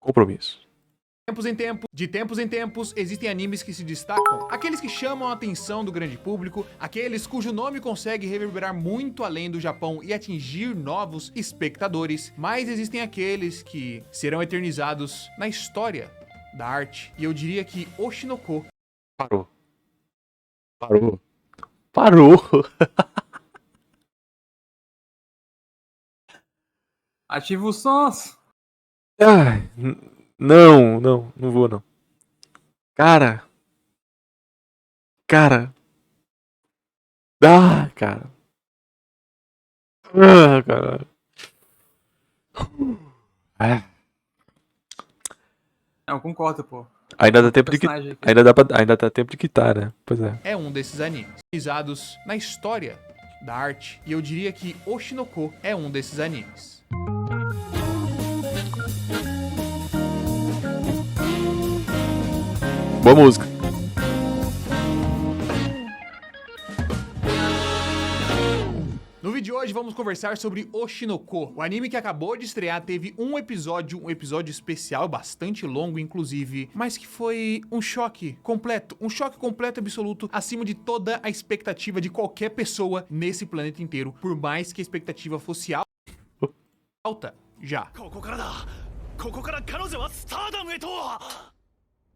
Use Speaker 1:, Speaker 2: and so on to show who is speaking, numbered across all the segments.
Speaker 1: Compromisso.
Speaker 2: De tempos em tempos, existem animes que se destacam, aqueles que chamam a atenção do grande público, aqueles cujo nome consegue reverberar muito além do Japão e atingir novos espectadores, mas existem aqueles que serão eternizados na história da arte. E eu diria que Oshinoko
Speaker 1: Parou.
Speaker 3: Ativa os sons.
Speaker 1: Ai, não vou não. Cara. Cara. Cara. Cara.
Speaker 3: Eu concordo, pô.
Speaker 1: Ainda dá tempo de
Speaker 3: Personagem aqui.
Speaker 1: ainda dá tempo de quitar, né? Pois é.
Speaker 2: é um desses animes utilizados na história da arte. E eu diria que Oshinoko é um desses animes.
Speaker 1: Boa música.
Speaker 2: No vídeo de hoje vamos conversar sobre Oshinoko. O anime que acabou de estrear teve um episódio especial, bastante longo inclusive, mas que foi um choque completo absoluto, acima de toda a expectativa de qualquer pessoa nesse planeta inteiro, por mais que a expectativa fosse alta já.
Speaker 4: ここから彼女はスターダムへと。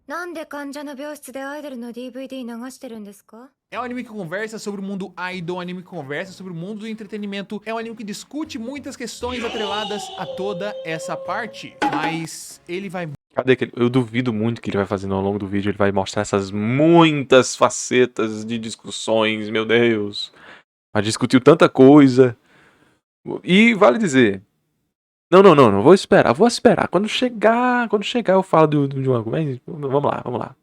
Speaker 5: なんで患者の病室でアイドルの DVD 流してるんですか?
Speaker 2: É um anime que conversa sobre o mundo idol, um anime que conversa sobre o mundo do entretenimento, é um anime que discute muitas questões atreladas a toda essa parte, mas ele vai...
Speaker 1: Cadê aquele? Eu duvido muito que ele vai fazer ao longo do vídeo. Ele vai mostrar essas muitas facetas de discussões, meu Deus. Mas discutiu tanta coisa. E vale dizer... Não, vou esperar. Quando chegar eu falo de uma coisa. Vamos lá.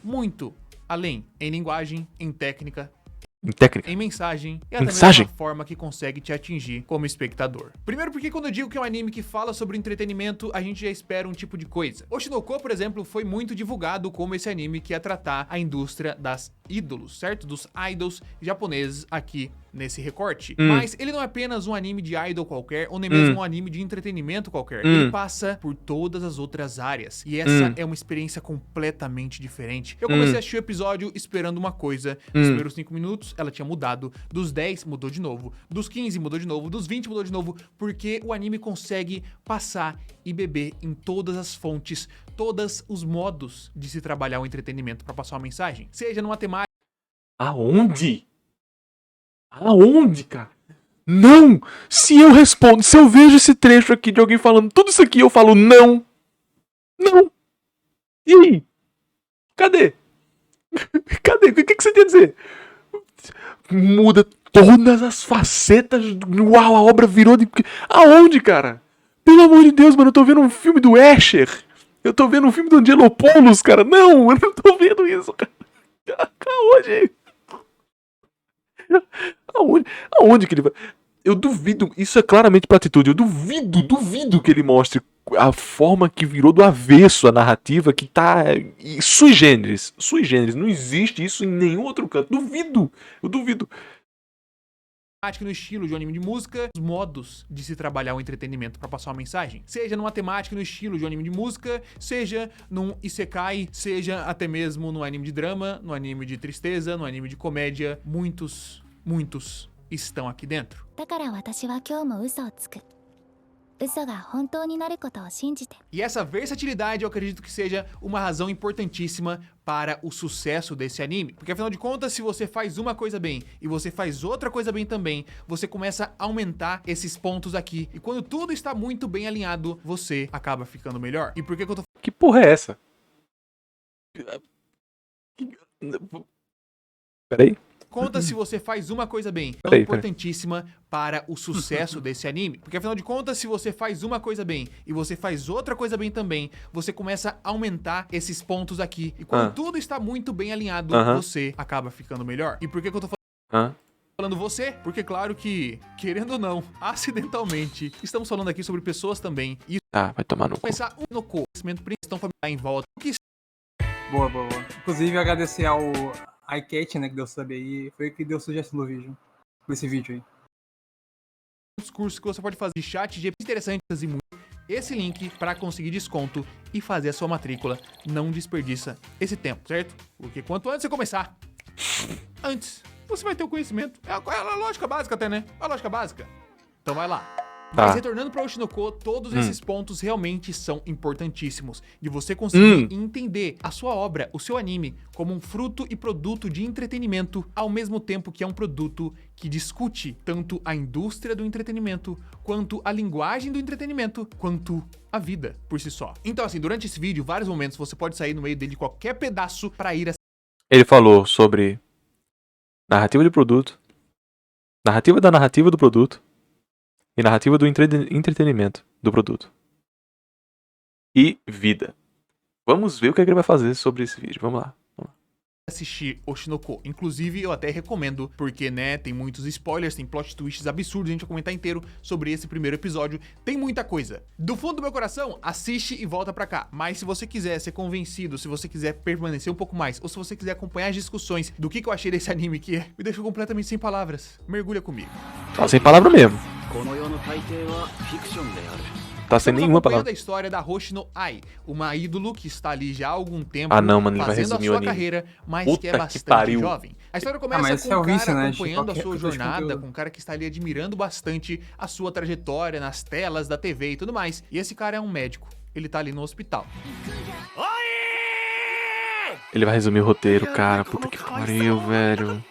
Speaker 2: Muito além, em linguagem, em técnica,
Speaker 1: Técnica.
Speaker 2: em mensagem e até
Speaker 1: Mensagem?
Speaker 2: mesmo a forma que consegue te atingir como espectador. Primeiro porque quando eu digo que é um anime que fala sobre entretenimento, a gente já espera um tipo de coisa. Oshinoko, por exemplo, foi muito divulgado como esse anime que ia tratar a indústria das ídolos, certo? Dos idols japoneses aqui nesse recorte. Mas ele não é apenas um anime de idol qualquer, ou nem mesmo um anime de entretenimento qualquer. Ele passa por todas as outras áreas. E essa é uma experiência completamente diferente. Eu comecei a assistir o episódio esperando uma coisa. Nos primeiros 5 minutos, ela tinha mudado. Dos 10, mudou de novo. Dos 15, mudou de novo. Dos 20, mudou de novo. Porque o anime consegue passar e beber em todas as fontes, todos os modos de se trabalhar o entretenimento para passar uma mensagem. Seja numa temática...
Speaker 1: Aonde, cara? Não! Se eu vejo esse trecho aqui de alguém falando tudo isso aqui, eu falo não! Não! E aí? Cadê? O que você quer dizer? Muda todas as facetas. Uau, a obra virou de... Aonde, cara? Pelo amor de Deus, mano, eu tô vendo um filme do Escher. Eu tô vendo um filme do Angelopoulos, cara. Não, eu não tô vendo isso, cara. Aonde? Aonde que ele vai... Eu duvido, isso é claramente platitude, eu duvido que ele mostre a forma que virou do avesso a narrativa, que tá sui generis, não existe isso em nenhum outro canto, eu duvido.
Speaker 2: No estilo de um anime de música, os modos de se trabalhar o entretenimento para passar uma mensagem. Seja numa temática no estilo de um anime de música, seja num isekai, seja até mesmo no anime de drama, no anime de tristeza, no anime de comédia, muitos estão aqui dentro.
Speaker 5: だから私は今日も嘘をつく。嘘が本当になることを信じて。
Speaker 2: E essa versatilidade eu acredito que seja uma razão importantíssima para o sucesso desse anime. Porque afinal de contas, se você faz uma coisa bem e você faz outra coisa bem também, você começa a aumentar esses pontos aqui. E quando tudo está muito bem alinhado, você acaba ficando melhor. E por que eu tô...
Speaker 1: Que porra é essa? Peraí.
Speaker 2: Conta se você faz uma coisa bem, é
Speaker 1: Peraí.
Speaker 2: importantíssima para o sucesso desse anime. Porque afinal de contas, se você faz uma coisa bem e você faz outra coisa bem também, você começa a aumentar esses pontos aqui. E quando tudo está muito bem alinhado, você acaba ficando melhor. E por que eu tô falando você? Porque claro que, querendo ou não, acidentalmente, estamos falando aqui sobre pessoas também. E
Speaker 1: Vai tomar no cu.
Speaker 2: começar no conhecimento principal familiar em volta. O que
Speaker 3: Boa. Inclusive, agradecer ao iCat, né, que deu sub aí. Foi que deu sugestão do vídeo. Por esse vídeo aí.
Speaker 2: cursos que você pode fazer de chat de interessantes e muito. Esse link para conseguir desconto e fazer a sua matrícula. Não desperdiça esse tempo, certo? Porque quanto antes você começar, antes você vai ter o conhecimento. É a lógica básica até, né? A lógica básica. Então vai lá.
Speaker 1: Tá.
Speaker 2: Mas retornando para Oshinoko, todos esses pontos realmente são importantíssimos. De você conseguir entender a sua obra, o seu anime, como um fruto e produto de entretenimento, ao mesmo tempo que é um produto que discute tanto a indústria do entretenimento, quanto a linguagem do entretenimento, quanto a vida por si só. Então assim, durante esse vídeo, vários momentos você pode sair no meio dele de qualquer pedaço para ir
Speaker 1: Ele falou sobre narrativa de produto, narrativa da narrativa do produto e narrativa do entretenimento do produto. E vida. Vamos ver o que ele vai fazer sobre esse vídeo. Vamos lá.
Speaker 2: assistir Oshinoko. Inclusive, eu até recomendo, porque, né, tem muitos spoilers, tem plot twists absurdos, a gente vai comentar inteiro sobre esse primeiro episódio. Tem muita coisa. Do fundo do meu coração, assiste e volta pra cá. Mas se você quiser ser convencido, se você quiser permanecer um pouco mais, ou se você quiser acompanhar as discussões do que eu achei desse anime que me deixou completamente sem palavras, mergulha comigo.
Speaker 1: Tá sem palavra mesmo.
Speaker 4: この世の大抵はフィクションである
Speaker 1: Tá sem
Speaker 2: Estamos
Speaker 1: nenhuma
Speaker 2: acompanhando
Speaker 1: palavra.
Speaker 2: a história da Hoshino Ai, uma ídolo que está ali já há algum tempo
Speaker 1: Ah, não, mano, ele vai
Speaker 2: fazendo a
Speaker 1: resumir o
Speaker 2: sua
Speaker 1: anime.
Speaker 2: carreira, mas
Speaker 1: Puta
Speaker 2: que é
Speaker 1: que
Speaker 2: bastante
Speaker 1: pariu.
Speaker 2: jovem. A história começa
Speaker 3: mas
Speaker 2: com
Speaker 3: esse é o
Speaker 2: um cara
Speaker 3: vício, né, de
Speaker 2: acompanhando a
Speaker 3: qualquer
Speaker 2: sua
Speaker 3: tipo de
Speaker 2: jornada,
Speaker 3: conteúdo.
Speaker 2: com um cara que está ali admirando bastante a sua trajetória nas telas da TV e tudo mais. E esse cara é um médico. Ele tá ali no hospital.
Speaker 1: Ele vai resumir o roteiro, cara. Puta que pariu, velho.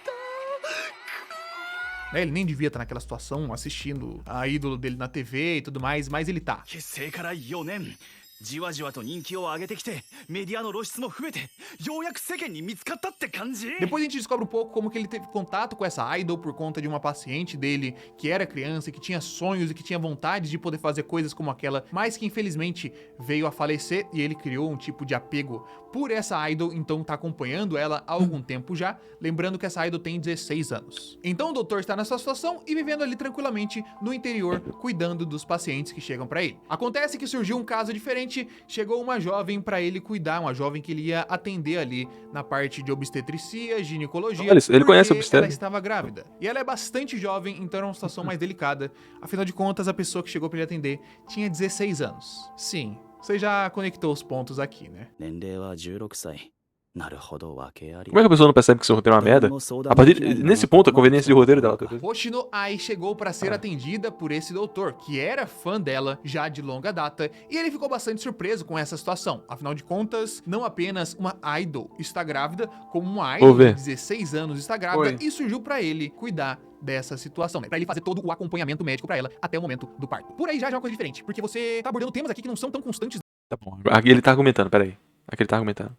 Speaker 2: Né, ele nem devia estar naquela situação assistindo a ídolo dele na TV e tudo mais, mas ele tá.
Speaker 4: 結成から4年じわじわと人気を上げてきてメディアの露出も増えてようやく世間に見つかったって感じ
Speaker 2: Depois a gente descobre um pouco como que ele teve contato com essa idol por conta de uma paciente dele que era criança, que tinha sonhos e que tinha vontade de poder fazer coisas como aquela, mas que infelizmente veio a falecer e ele criou um tipo de apego por essa idol, então tá acompanhando ela há algum tempo já, lembrando que essa idol tem 16 anos. Então o doutor está nessa situação e vivendo ali tranquilamente no interior, cuidando dos pacientes que chegam pra ele. Acontece que surgiu um caso diferente, chegou uma jovem pra ele cuidar, uma jovem que ele ia atender ali na parte de obstetricia, ginecologia.
Speaker 1: Olha, ele conhece
Speaker 2: porque
Speaker 1: obstétrica.
Speaker 2: ela estava grávida. E ela é bastante jovem, então era uma situação mais delicada. Afinal de contas, a pessoa que chegou pra ele atender tinha 16 anos. Sim, você já conectou os pontos aqui, né?
Speaker 4: 年齢は16歳なるほど訳あり
Speaker 1: Como é que a pessoa não percebe que seu roteiro é uma merda? A partir nesse ponto, a conveniência de roteiro dela.
Speaker 2: Hoshino Ai chegou para ser atendida por esse doutor, que era fã dela já de longa data, e ele ficou bastante surpreso com essa situação. Afinal de contas, não apenas uma idol está grávida, como uma idol de 16 anos está grávida,
Speaker 3: Oi.
Speaker 2: e surgiu para ele cuidar dessa situação, né? Pra ele fazer todo o acompanhamento médico pra ela até o momento do parto. Por aí já é uma coisa diferente, porque você tá abordando temas aqui que não são tão constantes
Speaker 1: Tá bom. Aqui ele tá argumentando, peraí. Aqui ele tá argumentando.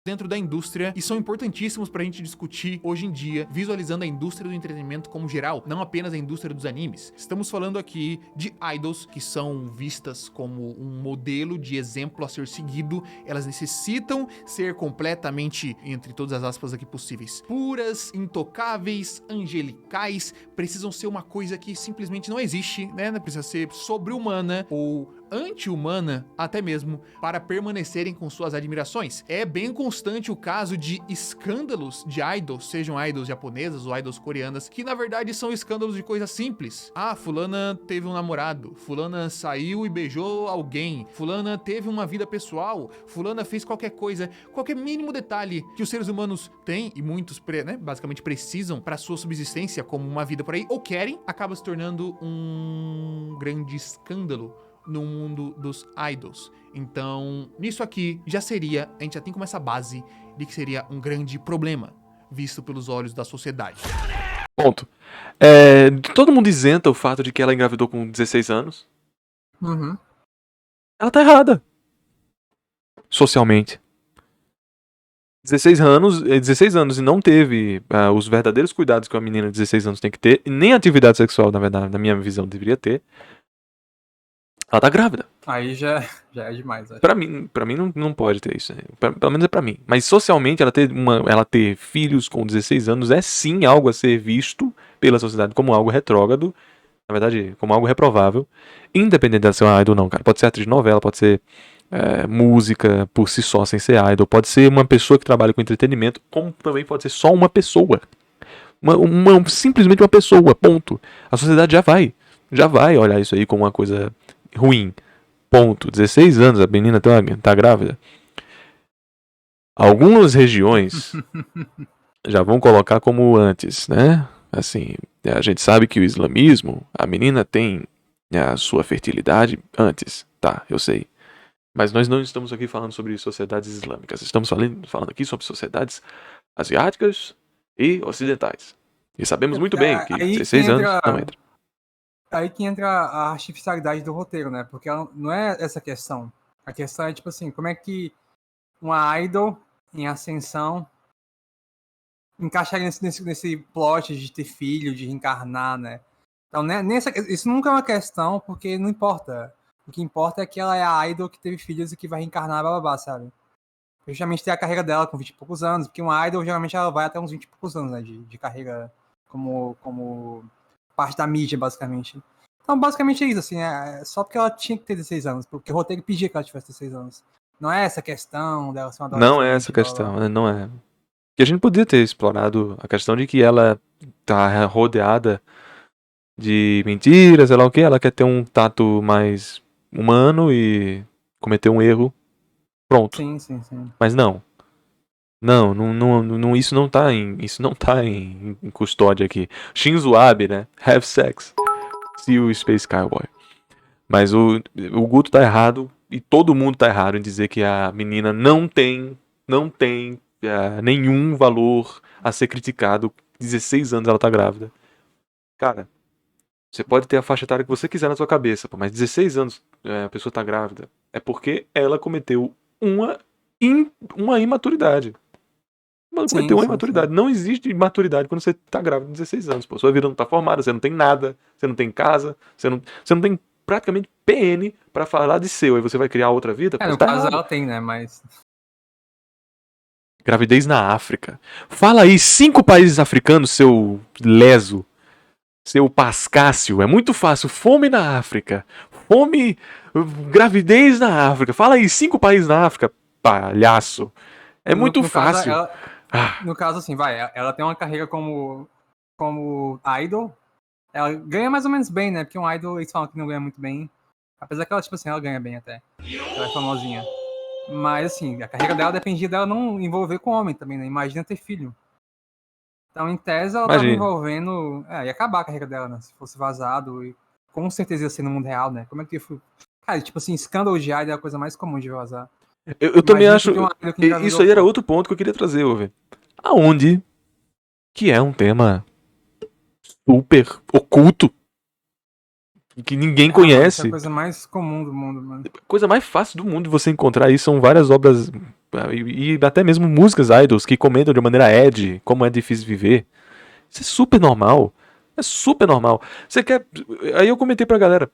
Speaker 2: dentro da indústria e são importantíssimos pra gente discutir hoje em dia, visualizando a indústria do entretenimento como geral, não apenas a indústria dos animes. Estamos falando aqui de idols que são vistas como um modelo de exemplo a ser seguido, elas necessitam ser completamente, entre todas as aspas aqui possíveis, puras, intocáveis, angelicais, precisam ser uma coisa que simplesmente não existe, né? Precisa ser sobre-humana ou anti-humana até mesmo para permanecerem com suas admirações. É bem constante o caso de escândalos de idols, sejam idols japonesas ou idols coreanas, que na verdade são escândalos de coisas simples. Ah, fulana teve um namorado, fulana saiu e beijou alguém, fulana teve uma vida pessoal, fulana fez qualquer coisa, qualquer mínimo detalhe que os seres humanos têm e muitos, basicamente precisam para sua subsistência como uma vida por aí, ou querem, acaba se tornando um grande escândalo no mundo dos idols. Então, nisso aqui já seria, a gente já tem como essa base de que seria um grande problema visto pelos olhos da sociedade.
Speaker 1: Ponto. Todo mundo isenta o fato de que ela engravidou com 16 anos.
Speaker 3: Uhum.
Speaker 1: Ela tá errada. Socialmente. 16 anos e não teve os verdadeiros cuidados que uma menina de 16 anos tem que ter, e nem atividade sexual, na verdade, na minha visão, deveria ter. Ela tá grávida.
Speaker 3: Aí já é demais, acho.
Speaker 1: Pra mim não pode ter isso. Pelo menos é pra mim. Mas socialmente, ela ter filhos com 16 anos é sim algo a ser visto pela sociedade como algo retrógrado. Na verdade, como algo reprovável. Independente dela ser uma idol ou não, cara. Pode ser atriz de novela, pode ser música por si só, sem ser idol. Pode ser uma pessoa que trabalha com entretenimento, como também pode ser só uma pessoa. Simplesmente uma pessoa, ponto. A sociedade já vai olhar isso aí como uma coisa ruim, ponto. 16 anos, a menina tá grávida. Algumas regiões já vão colocar como antes, né? Assim, a gente sabe que o islamismo, a menina tem a sua fertilidade antes, tá, eu sei. Mas nós não estamos aqui falando sobre sociedades islâmicas, estamos falando aqui sobre sociedades asiáticas e ocidentais. E sabemos muito bem que 16 anos não entra.
Speaker 3: Aí que entra a artificialidade do roteiro, né? Porque não é essa a questão. A questão é, tipo assim, como é que uma idol em ascensão encaixaria nesse plot de ter filho, de reencarnar, né? Então, né, isso nunca é uma questão, porque não importa. O que importa é que ela é a idol que teve filhos e que vai reencarnar, blá, sabe? Justamente tem a carreira dela com 20 e poucos anos, porque uma idol, geralmente, ela vai até uns 20 e poucos anos, né? De carreira como parte da mídia, basicamente. Então, basicamente é isso, assim, só porque ela tinha que ter 16 anos, porque o roteiro pedia que ela tivesse 16 anos. Não é essa questão dela ser uma adolescente.
Speaker 1: Não é essa questão, não é. Que a gente podia ter explorado a questão de que ela tá rodeada de mentiras, sei lá o que, ela quer ter um tato mais humano e cometer um erro, pronto.
Speaker 3: Sim.
Speaker 1: Mas não, isso não tá em custódia aqui. Shinzo Abe, né? Have sex. See you, Space Cowboy. Mas o Guto tá errado e todo mundo tá errado em dizer que a menina não tem nenhum valor a ser criticado. 16 anos ela tá grávida. Cara, você pode ter a faixa etária que você quiser na sua cabeça, mas 16 anos a pessoa tá grávida é porque ela cometeu uma imaturidade. Ela cometeu uma imaturidade. Sim. Não existe imaturidade quando você tá grávida de 16 anos. Pô. Sua vida não tá formada, você não tem nada, você não tem casa, você não tem praticamente PN pra falar de seu. Aí você vai criar outra vida?
Speaker 3: No caso ela tem, né? Mas...
Speaker 1: Gravidez na África. Fala aí 5 países africanos, seu leso. Seu Pascácio. É muito fácil. Fome na África. Gravidez na África. Fala aí 5 países na África, palhaço. É muito fácil.
Speaker 3: No caso, assim, ela tem uma carreira como idol. Ela ganha mais ou menos bem, né? Porque um idol, eles falam que não ganha muito bem. Apesar que ela, tipo assim, ela ganha bem até. Ela é famosinha. Mas, assim, a carreira dela dependia dela não envolver com homem também, né? Imagina ter filho. Então, em tese, ela tava envolvendo... ia acabar a carreira dela, né? Se fosse vazado. E com certeza ia ser no mundo real, né? Como é que foi? Cara, tipo assim, escândalo de idol é a coisa mais comum de vazar.
Speaker 1: Eu também acho... Isso aí era outro ponto que eu queria trazer, Ove. Aonde que é um tema super oculto que ninguém conhece.
Speaker 3: É a coisa mais comum do mundo, mano.
Speaker 1: Coisa mais fácil do mundo de você encontrar aí são várias obras e até mesmo músicas idols que comentam de maneira edgy como é difícil viver. Isso é super normal. É super normal. Você quer... Aí eu comentei pra galera.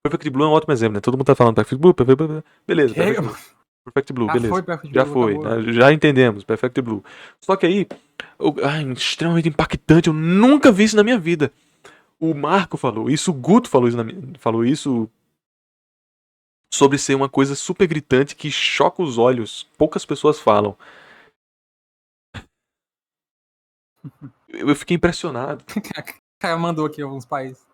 Speaker 1: Perfect Blue é um ótimo exemplo, né? Todo mundo tá falando Perfect Blue, beleza. Perfect Blue, beleza. Já foi, né? Já entendemos, Perfect Blue. Só que aí, extremamente impactante, eu nunca vi isso na minha vida. O Marco falou isso, o Guto falou isso sobre ser uma coisa super gritante que choca os olhos. Poucas pessoas falam. Eu fiquei impressionado.
Speaker 3: O cara mandou aqui alguns países.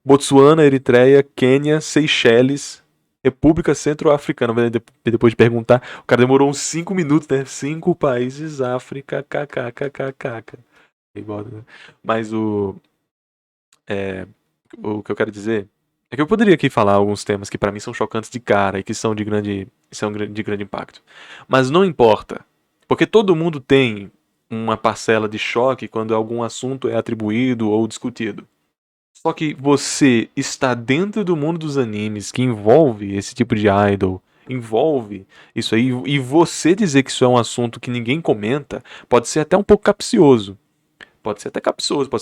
Speaker 1: Botsuana, Eritreia, Quênia, Seychelles, República Centro-Africana. Depois de perguntar, o cara demorou uns 5 minutos, né? 5 países, África, kkkkkk. Mas o que eu quero dizer é que eu poderia aqui falar alguns temas que pra mim são chocantes de cara e que são de grande impacto. Mas não importa, porque todo mundo tem uma parcela de choque quando algum assunto é atribuído ou discutido. Só que você está dentro do mundo dos animes que envolve esse tipo de idol, envolve isso aí, e você dizer que isso é um assunto que ninguém comenta, pode ser até um pouco capcioso. Pode ser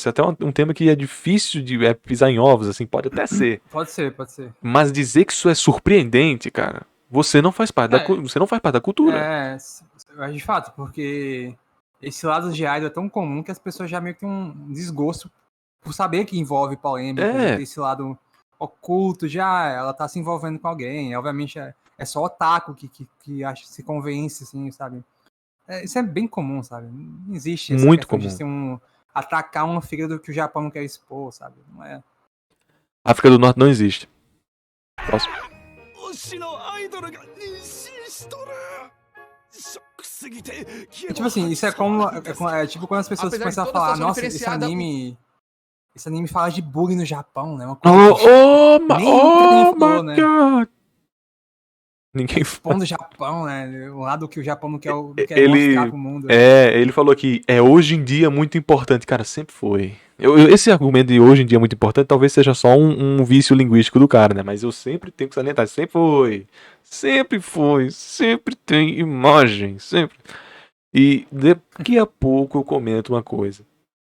Speaker 1: até um tema que é difícil de pisar em ovos, assim, pode até ser.
Speaker 3: Pode ser.
Speaker 1: Mas dizer que isso é surpreendente, cara, você não faz parte da cultura.
Speaker 3: De fato, porque esse lado de idol é tão comum que as pessoas já meio que têm um desgosto por saber que envolve polêmica, esse lado oculto, ela tá se envolvendo com alguém, obviamente é só otaku que acha, se convence, assim, sabe? Isso é bem comum, sabe? Não existe essa
Speaker 1: muito
Speaker 3: questão
Speaker 1: comum.
Speaker 3: de ser atacar uma figura que o Japão não quer expor, sabe? Não é.
Speaker 1: África do Norte não existe. Próximo.
Speaker 4: 推しのアイドルが妊娠しとるショックすぎて
Speaker 3: E, tipo assim, isso é como. É tipo quando as pessoas
Speaker 2: Apesar de
Speaker 3: começam a
Speaker 2: toda a
Speaker 3: falar,
Speaker 2: situação
Speaker 3: nossa,
Speaker 2: diferenciada,
Speaker 3: esse anime fala de bullying no Japão, né? Uma
Speaker 1: Oh,
Speaker 3: coisa
Speaker 1: oh,
Speaker 3: Nem nunca ninguém falou,
Speaker 1: my
Speaker 3: né?
Speaker 1: God. Ninguém
Speaker 3: expondo o Japão, né? O lado que o Japão não quer mostrar
Speaker 1: ele
Speaker 3: pro mundo.
Speaker 1: ele falou que é hoje em dia muito importante. Cara, sempre foi. Esse argumento de hoje em dia é muito importante talvez seja só um vício linguístico do cara, né? Mas eu sempre tenho que salientar. Sempre foi. Sempre foi. Sempre tem imagem. Sempre. E daqui a pouco eu comento uma coisa.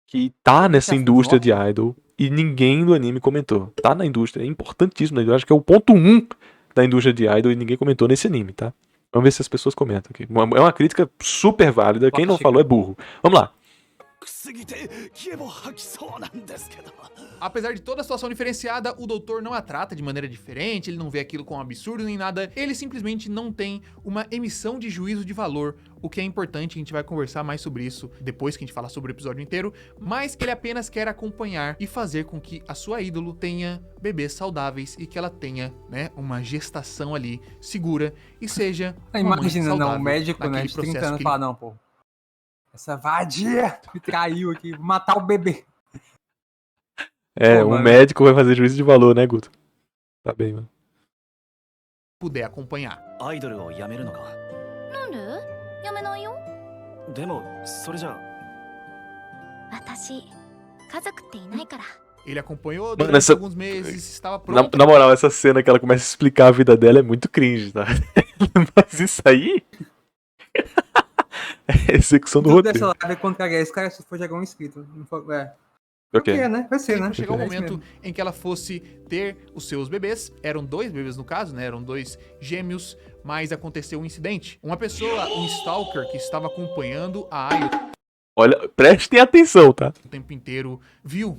Speaker 1: Que tá nessa indústria de idol e ninguém do anime comentou. Tá na indústria. É importantíssimo. Eu acho que é o ponto 1 da indústria de idol e ninguém comentou nesse anime, tá? Vamos ver se as pessoas comentam aqui. É uma crítica super válida. Quem não falou é burro. Vamos lá.
Speaker 4: すぎて消えも吐きそうなんですけど
Speaker 2: Apesar de toda a situação diferenciada, o doutor não a trata de maneira diferente, ele não vê aquilo como um absurdo nem nada, ele simplesmente não tem uma emissão de juízo de valor, o que é importante, a gente vai conversar mais sobre isso depois que a gente falar sobre o episódio inteiro, mas ele apenas quer acompanhar e fazer com que a sua ídolo tenha bebês saudáveis e que ela tenha, né, uma gestação ali segura e seja uma mãe
Speaker 3: Imagina, não,
Speaker 2: saudável
Speaker 3: o médico, né,
Speaker 2: naquele
Speaker 3: de 30
Speaker 2: processo
Speaker 3: anos,
Speaker 2: que
Speaker 3: fala, não, pô, essa vadia me traiu aqui, vou matar o bebê. Pô,
Speaker 1: Um
Speaker 3: mano.
Speaker 1: médico vai fazer juízo de valor, né, Guto? Tá bem, mano.
Speaker 2: puder acompanhar.
Speaker 4: アイドルを辞めるのか
Speaker 5: なんでやめないよ。
Speaker 4: でもそれじゃ
Speaker 5: 私家族っていないから。
Speaker 2: Ele acompanhou
Speaker 1: Mano,
Speaker 2: durante
Speaker 1: essa-
Speaker 2: alguns meses, estava pronto.
Speaker 1: Na moral, essa cena que ela começa a explicar a vida dela é muito cringe, tá? Mas isso aí é execução do
Speaker 3: Tudo
Speaker 1: roteiro.
Speaker 3: dessa live contra esse cara se for jogar um inscrito. Não foi,
Speaker 1: Ok.
Speaker 3: Porque, né? Vai ser, né?
Speaker 2: Chegar o
Speaker 3: É isso
Speaker 2: momento
Speaker 3: mesmo.
Speaker 2: em que ela fosse ter os seus bebês. Eram 2 bebês no caso, né? Eram 2 gêmeos, mas aconteceu um incidente. Uma pessoa, um stalker que estava acompanhando a Ayo
Speaker 1: Olha, prestem atenção, tá?
Speaker 2: o tempo inteiro, viu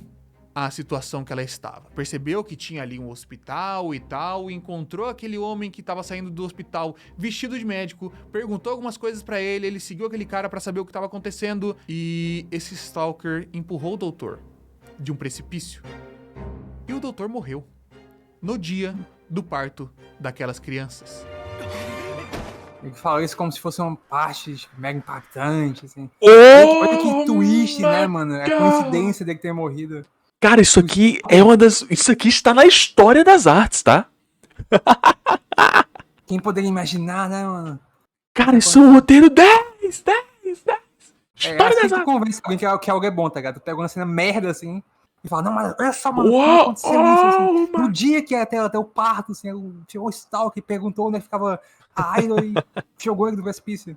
Speaker 2: a situação que ela estava. Percebeu que tinha ali um hospital e tal, encontrou aquele homem que estava saindo do hospital vestido de médico, perguntou algumas coisas pra ele, ele seguiu aquele cara pra saber o que estava acontecendo e esse stalker empurrou o doutor de um precipício. E o doutor morreu no dia do parto daquelas crianças.
Speaker 3: Ele fala isso como se fosse uma parte mega impactante, assim. Olha que twist, né, mano? É coincidência dele ter morrido.
Speaker 1: Cara, isso aqui é Isso aqui está na história das artes, tá?
Speaker 3: Quem poderia imaginar, né, mano?
Speaker 1: Cara, isso é um roteiro 10!
Speaker 3: É
Speaker 1: História
Speaker 3: assim
Speaker 1: das
Speaker 3: que tu
Speaker 1: artes!
Speaker 3: convence alguém que algo é bom, tá ligado? Tu pega uma cena merda, assim, e fala, não, mas olha só, mano, como
Speaker 1: Uau,
Speaker 3: aconteceu isso, assim.
Speaker 1: mano.
Speaker 3: No dia que até o parto, assim, chegou o Stalker e perguntou onde ficava a Idol e jogou ele do precipício.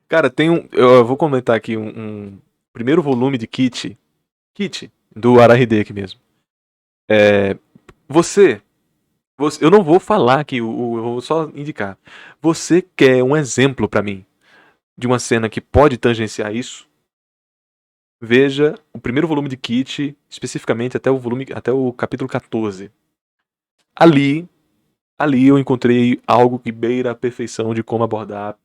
Speaker 1: Cara, tem eu vou comentar aqui um primeiro volume de Kit, do Arahide aqui mesmo. Você, eu não vou falar aqui, eu vou só indicar. Você quer um exemplo pra mim de uma cena que pode tangenciar isso? Veja o primeiro volume de Kit, especificamente até o capítulo 14. Ali eu encontrei algo que beira a perfeição de como abordar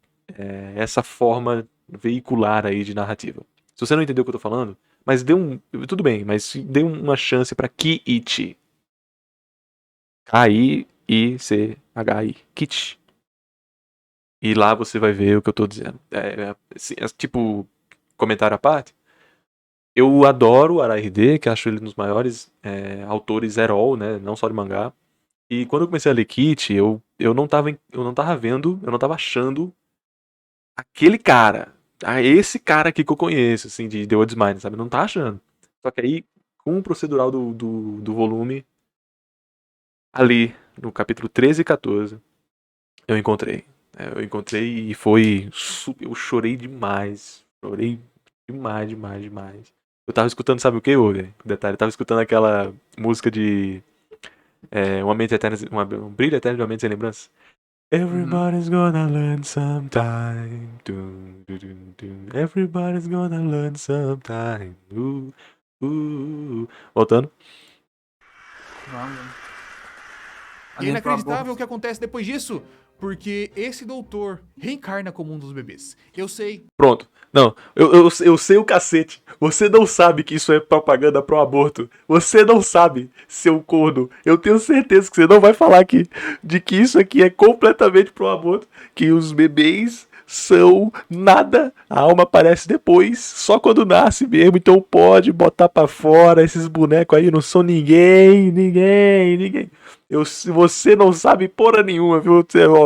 Speaker 1: essa forma veicular aí de narrativa. Se você não entendeu o que eu tô falando, mas tudo bem, mas dê uma chance pra Ki-Ichi. K-I-I-C-H-I. Kit. E lá você vai ver o que eu tô dizendo. Tipo, comentário à parte. Eu adoro o Arahide, que acho ele um dos maiores autores herol, né? Não só de mangá. E quando eu comecei a ler Kit, eu não tava vendo, eu não tava achando aquele cara. Esse cara aqui que eu conheço, assim, de The World's Mind, sabe? Não tá achando. Só que aí, com o procedural do volume, ali, no capítulo 13 e 14, eu encontrei. E foi... Eu chorei demais. Chorei demais. Eu tava escutando, sabe o que, velho? Detalhe, eu tava escutando aquela música de... um brilho eterno de uma mente sem lembrança. Everybody's gonna learn sometime. Dun, dun, dun, dun. Everybody's gonna learn sometime. Voltando.
Speaker 3: Vamos.
Speaker 2: E é inacreditável o que acontece depois disso, porque esse doutor reencarna como um dos bebês. Eu sei.
Speaker 1: Pronto. Não, eu sei o cacete. Você não sabe que isso é propaganda pro aborto. Você não sabe, seu corno. Eu tenho certeza que você não vai falar aqui de que isso aqui é completamente pro aborto. Que os bebês são nada. A alma aparece depois, só quando nasce mesmo. Então pode botar pra fora. Esses bonecos aí não são ninguém. Você não sabe porra nenhuma, viu?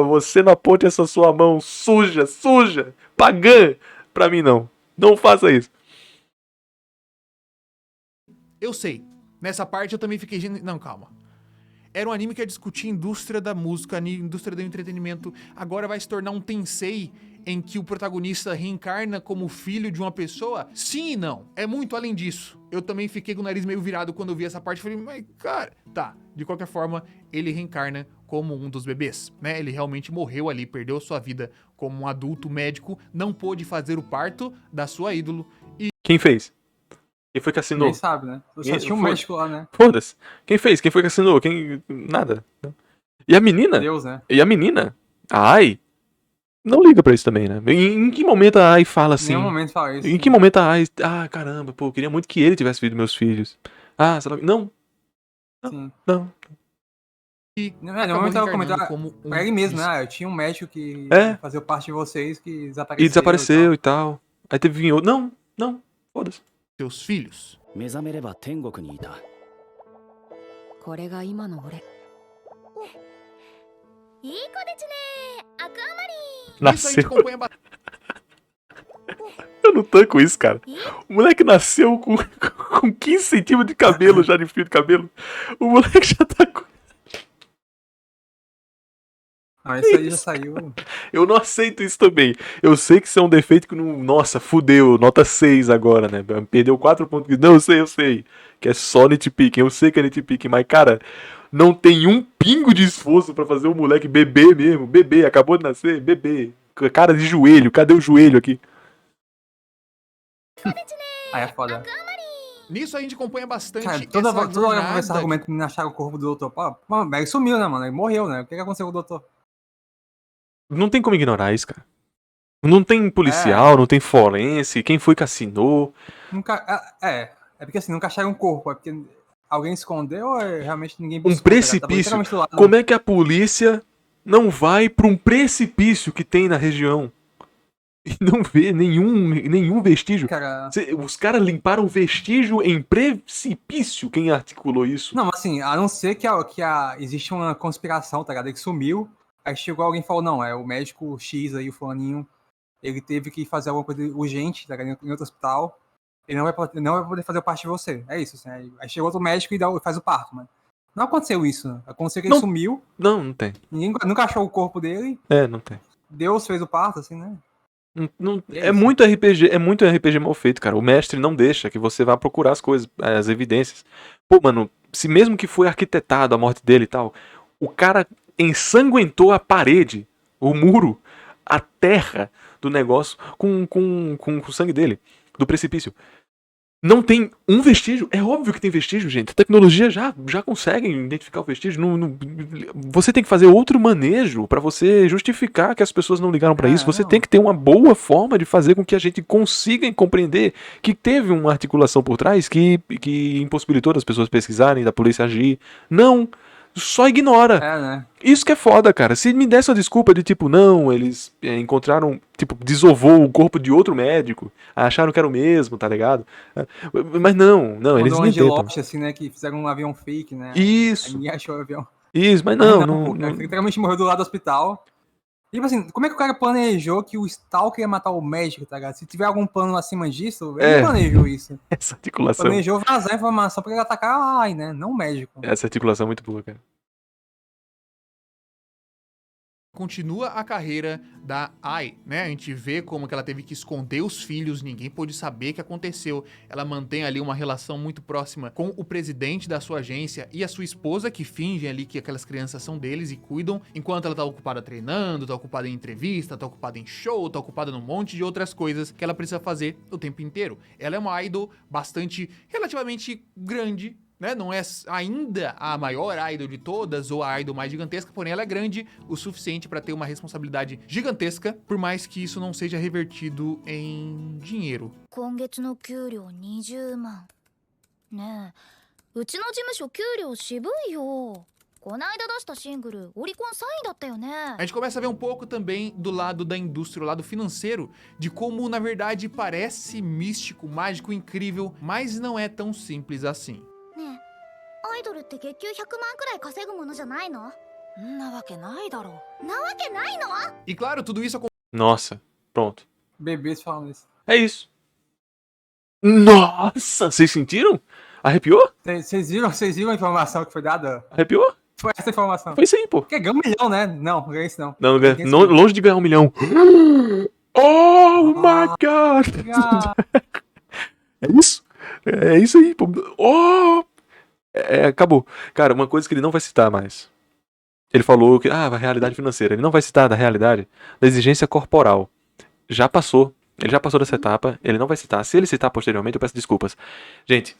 Speaker 1: Você não aponte essa sua mão suja, pagã. Pra mim, não. Não faça isso.
Speaker 2: Eu sei. Nessa parte eu também fiquei... Não, calma. Era um anime que ia discutir a indústria da música, a indústria do entretenimento. Agora vai se tornar um Tensei em que o protagonista reencarna como filho de uma pessoa? Sim e não. É muito além disso. Eu também fiquei com o nariz meio virado quando eu vi essa parte. Falei, mas cara... Tá, de qualquer forma, ele reencarna como um dos bebês, né? Ele realmente morreu ali, perdeu sua vida como um adulto médico, não pôde fazer o parto da sua ídolo.
Speaker 1: Quem fez? Quem foi que assinou?
Speaker 3: Nem sabe, né? Só tinha um médico lá, né?
Speaker 1: Foda-se. Quem fez? Quem foi que assinou? Nada. E a menina?
Speaker 3: Deus, né?
Speaker 1: E a menina? A Ai? Não liga pra isso também, né? Em que momento a Ai fala assim?
Speaker 3: Em nenhum momento fala isso.
Speaker 1: Em que momento a Ai... Ah, caramba, pô, eu queria muito que ele tivesse visto meus filhos. Ah, sei lá... Não.
Speaker 3: Sim.
Speaker 1: Não.
Speaker 2: E
Speaker 3: No
Speaker 2: acabou
Speaker 3: momento ela
Speaker 2: reencarnando
Speaker 3: comentou
Speaker 2: como um
Speaker 3: pra ele mesmo,
Speaker 2: dos-
Speaker 3: né? Eu tinha um médico que fazia parte de vocês que desapareceu.
Speaker 1: E desapareceu e tal. Aí teve outro. Não. Foda-se.
Speaker 2: seus filhos.
Speaker 4: 目覚めれば天国にいた。
Speaker 6: これが今の俺。
Speaker 5: いい子ですねアクアマリン
Speaker 2: Isso a gente
Speaker 1: Nasceu.
Speaker 2: acompanha bastante.
Speaker 1: Eu não tanco isso, cara. O moleque nasceu com 15 centímetros de cabelo já de fio de cabelo. O moleque já tá com...
Speaker 3: Ah, isso aí já saiu.
Speaker 1: Eu não aceito isso também. Eu sei que isso é um defeito que não... Nossa, fudeu. Nota 6 agora, né? Perdeu 4 pontos. Não, eu sei. Que é só nitpicking. Eu sei que é nitpicking. Mas, cara, não tem um pingo de esforço pra fazer o moleque bebê mesmo. Bebê. Acabou de nascer. Bebê. Cara de joelho. Cadê o joelho aqui?
Speaker 3: Aí é foda.
Speaker 2: Nisso a gente acompanha bastante
Speaker 3: Cara, toda hora que eu vou ver esse
Speaker 2: jornada.
Speaker 3: argumento que não acharam o corpo do doutor. Pô, mano, ele sumiu, né, mano? Ele morreu, né? O que aconteceu com o doutor?
Speaker 1: Não tem como ignorar isso, cara. Não tem policial, não tem forense. Quem foi que assinou?
Speaker 3: Nunca. É porque assim, nunca acharam um corpo. É porque alguém escondeu ou realmente ninguém
Speaker 1: Um
Speaker 3: buscou?
Speaker 1: precipício. Como é que a polícia não vai pra um precipício que tem na região? E não vê nenhum vestígio.
Speaker 3: Cara...
Speaker 1: Os caras limparam vestígio em precipício. Quem articulou isso?
Speaker 3: Não, mas assim, a não ser que existe uma conspiração, tá ligado? Ele sumiu, aí chegou alguém e falou, não, é o médico X aí, o fulaninho, ele teve que fazer alguma coisa urgente, tá ligado? Em outro hospital, ele não vai poder fazer parte de você. É isso, assim. Aí chegou outro médico e faz o parto, mano. Não aconteceu isso, né? Aconteceu que ele sumiu,
Speaker 1: Não tem.
Speaker 3: ninguém nunca achou o corpo dele,
Speaker 1: Não tem.
Speaker 3: Deus fez o parto, assim, né?
Speaker 1: É muito RPG mal feito, cara. O mestre não deixa que você vá procurar as coisas, as evidências. Pô, mano, se mesmo que foi arquitetado a morte dele e tal, o cara ensanguentou a parede, o muro, a terra do negócio com o sangue dele, do precipício. Não tem um vestígio. É óbvio que tem vestígio, gente. A tecnologia já consegue identificar o vestígio. Você tem que fazer outro manejo pra você justificar que as pessoas não ligaram pra isso. Você tem que ter uma boa forma de fazer com que a gente consiga compreender que teve uma articulação por trás que impossibilitou as pessoas pesquisarem, da polícia agir. Não. Só ignora.
Speaker 3: Né?
Speaker 1: Isso que é foda, cara. Se me desse uma desculpa de tipo, não, eles encontraram, tipo, desovou o corpo de outro médico, acharam que era o mesmo, tá ligado? Mas não, eles nem tentam.
Speaker 3: Lost, assim, né, que fizeram um avião fake, né?
Speaker 1: Isso.
Speaker 3: Aí ninguém achou o avião.
Speaker 1: Isso, mas não.
Speaker 3: Ele literalmente morreu do lado do hospital. Tipo assim, como é que o cara planejou que o Stalker ia matar o médico, tá ligado? Se tiver algum plano acima disso, ele planejou isso.
Speaker 1: Essa articulação.
Speaker 3: Planejou vazar a informação pra ele atacar a AI, né? Não o médico.
Speaker 1: Essa articulação é muito boa, cara.
Speaker 2: Continua a carreira da Ai, né? A gente vê como que ela teve que esconder os filhos, ninguém pôde saber o que aconteceu. Ela mantém ali uma relação muito próxima com o presidente da sua agência e a sua esposa, que fingem ali que aquelas crianças são deles e cuidam, enquanto ela tá ocupada treinando, tá ocupada em entrevista, tá ocupada em show, tá ocupada num monte de outras coisas que ela precisa fazer o tempo inteiro. Ela é uma idol relativamente grande, né? Não é ainda a maior idol de todas ou a idol mais gigantesca, porém ela é grande o suficiente pra ter uma responsabilidade gigantesca, por mais que isso não seja revertido em dinheiro.
Speaker 5: 今月の給料20万ねえうちの事務所給料渋いよこないだ出したシングルオリコン3位だったよね
Speaker 2: A gente começa a ver um pouco também do lado da indústria, o lado financeiro, de como na verdade parece místico, mágico, incrível, mas não é tão simples assim.
Speaker 5: ねえアイドルって月給100万くらい稼ぐものじゃないの
Speaker 6: んなわけないだろ
Speaker 5: なわけないの
Speaker 2: E claro, tudo isso
Speaker 1: Nossa, pronto.
Speaker 3: Bebês falando isso.
Speaker 1: É isso. Nossa, vocês sentiram? Arrepiou?
Speaker 3: Vocês viram a informação que foi dada?
Speaker 1: Arrepiou?
Speaker 3: Foi essa informação.
Speaker 1: Foi isso aí, pô.
Speaker 3: Porque ganhou 1 milhão, né? Não é isso não.
Speaker 1: Não,
Speaker 3: Ninguém
Speaker 1: longe de ganhar 1 milhão. Oh my God!
Speaker 3: Ah,
Speaker 1: É isso? É isso aí, pô. Oh! Acabou. Cara, uma coisa que ele não vai citar mais. Ele falou que, a realidade financeira. Ele não vai citar da realidade da exigência corporal. Já passou. Ele já passou dessa etapa. Ele não vai citar. Se ele citar posteriormente, eu peço desculpas. Gente,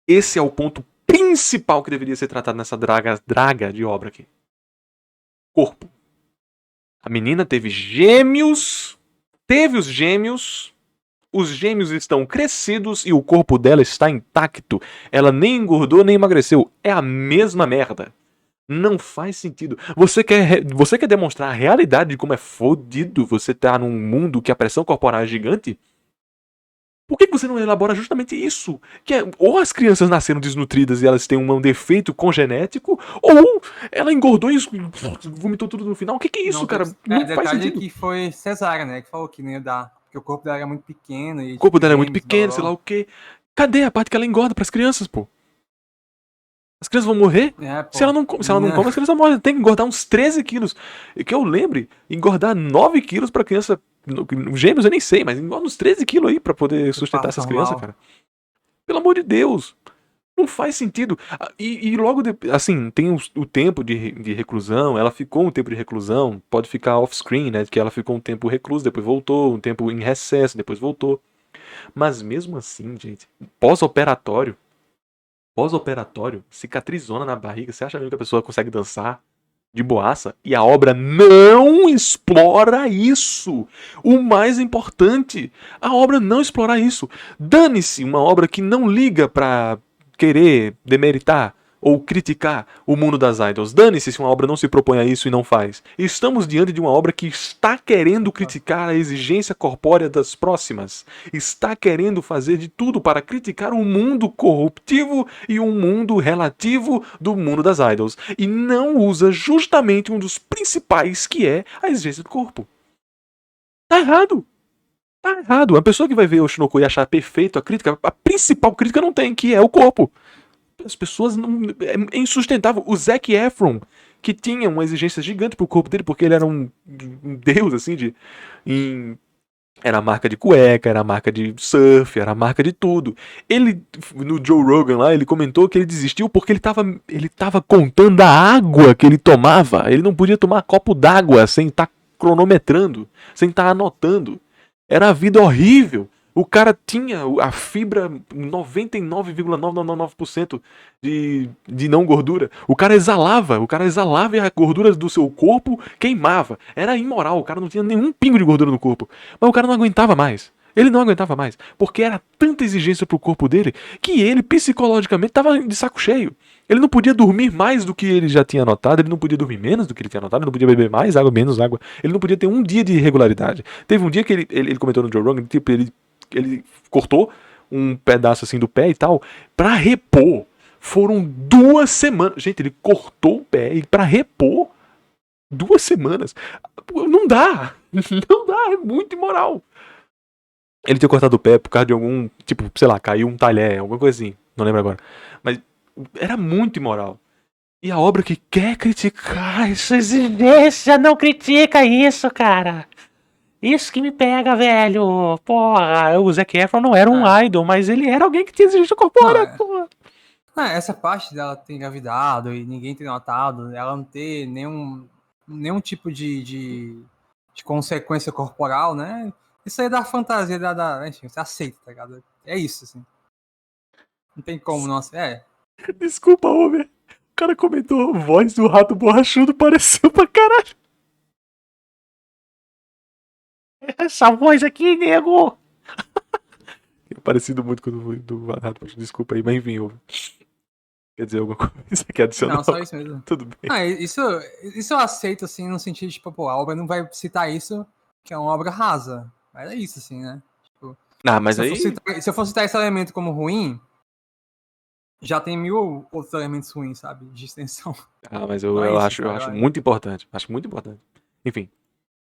Speaker 1: esse é o ponto principal que deveria ser tratado nessa draga de obra aqui. Corpo. A menina teve gêmeos. Teve os gêmeos. Os gêmeos estão crescidos e o corpo dela está intacto. Ela nem engordou nem emagreceu. É a mesma merda. Não faz sentido. Você quer demonstrar a realidade de como é fodido você tá num mundo que a pressão corporal é gigante? Por que você não elabora justamente isso? Que ou as crianças nasceram desnutridas e elas têm um defeito congenético, ou ela engordou e vomitou tudo no final. O que é isso, cara? Não faz
Speaker 3: detalhe
Speaker 1: sentido.
Speaker 3: que foi cesárea, né? Que falou que não ia dar. Porque o corpo dela era muito pequeno. E,
Speaker 1: O corpo dela é muito
Speaker 3: gêmeos,
Speaker 1: pequeno,
Speaker 3: blá,
Speaker 1: sei
Speaker 3: blá,
Speaker 1: lá o quê. Cadê a parte que ela engorda pras crianças, pô? As crianças vão morrer?
Speaker 3: blá. Pô.
Speaker 1: Se ela não come, as crianças morrem. Tem que engordar uns 13 quilos. E que eu lembre, engordar 9 quilos pra criança. Gêmeos eu nem sei, mas engorda uns 13 quilos aí pra poder sustentar essas crianças, cara. Pelo amor de Deus. Não faz sentido. E logo depois, assim, tem o tempo de reclusão. Ela ficou um tempo de reclusão. Pode ficar off-screen, né? Que ela ficou um tempo reclusa, depois voltou. Um tempo em recesso, depois voltou. Mas mesmo assim, gente, pós-operatório, cicatrizona na barriga. Você acha mesmo que a pessoa consegue dançar de boaça? E a obra não explora isso. O mais importante, a obra não explora isso. Dane-se uma obra que não liga pra querer demeritar ou criticar o mundo das idols. Dane-se se uma obra não se propõe a isso e não faz. Estamos diante de uma obra que está querendo criticar a exigência corpórea das próximas. Está querendo fazer de tudo para criticar um mundo corruptivo e um mundo relativo do mundo das idols. E não usa justamente um dos principais, que é a exigência do corpo. Tá errado. Tá errado. A pessoa que vai ver o Oshinoko e achar perfeito a crítica, a principal crítica não tem, que é o corpo. As pessoas não. É insustentável. O Zac Efron, que tinha uma exigência gigante pro corpo dele, porque ele era um deus, assim, era a marca de cueca, era a marca de surf, era a marca de tudo. Ele, no Joe Rogan lá, ele comentou que ele desistiu porque ele tava contando a água que ele tomava. Ele não podia tomar copo d'água sem estar cronometrando, sem estar anotando. Era a vida horrível. O cara tinha a fibra 99,999% de não gordura. O cara exalava e a gordura do seu corpo queimava. Era imoral, o cara não tinha nenhum pingo de gordura no corpo. Mas o cara não aguentava mais. Ele não aguentava mais, porque era tanta exigência pro corpo dele que ele psicologicamente estava de saco cheio. Ele não podia dormir mais do que ele já tinha anotado, ele não podia dormir menos do que ele tinha anotado, ele não podia beber mais água, menos água. Ele não podia ter um dia de irregularidade. Teve um dia que ele comentou no Joe Rogan, tipo, ele cortou um pedaço assim do pé e tal, pra repor. Foram 2 semanas. Gente, ele cortou o pé e pra repor 2 semanas. Não dá. Não dá, é muito imoral. Ele tinha cortado o pé por causa de algum, tipo, sei lá, caiu um talher, alguma coisa assim. Não lembro agora. Mas era muito imoral. E a obra que quer criticar essa exigência não critica isso, cara. Isso que me pega, velho. Porra, o Zac Efron não era um idol, mas ele era alguém que tinha exigência corpórea, porra.
Speaker 3: Essa parte dela ter engravidado e ninguém ter notado, ela não ter nenhum tipo de consequência corporal, né? Isso aí é da fantasia, enfim, você aceita, tá ligado? É isso, assim. Não tem como, nossa.
Speaker 1: Desculpa, Homer. O cara comentou, voz do rato borrachudo pareceu pra caralho. Essa voz aqui, nego! Parecido muito com o do rato borrachudo. Desculpa aí, mas enfim, Homer. Quer dizer alguma coisa? Quer adicionar?
Speaker 3: Não, só isso mesmo.
Speaker 1: Tudo bem.
Speaker 3: Isso eu aceito, assim, no sentido de, tipo, pô, a obra não vai citar isso, que é uma obra rasa. Mas é isso, assim, né?
Speaker 1: Ah, mas
Speaker 3: Se
Speaker 1: aí...
Speaker 3: eu for citar esse elemento como ruim, já tem 1000 outros elementos ruins, sabe? De extensão.
Speaker 1: Ah, mas
Speaker 3: Não é
Speaker 1: eu
Speaker 3: isso,
Speaker 1: acho
Speaker 3: cara.
Speaker 1: muito importante. Acho muito importante. Enfim.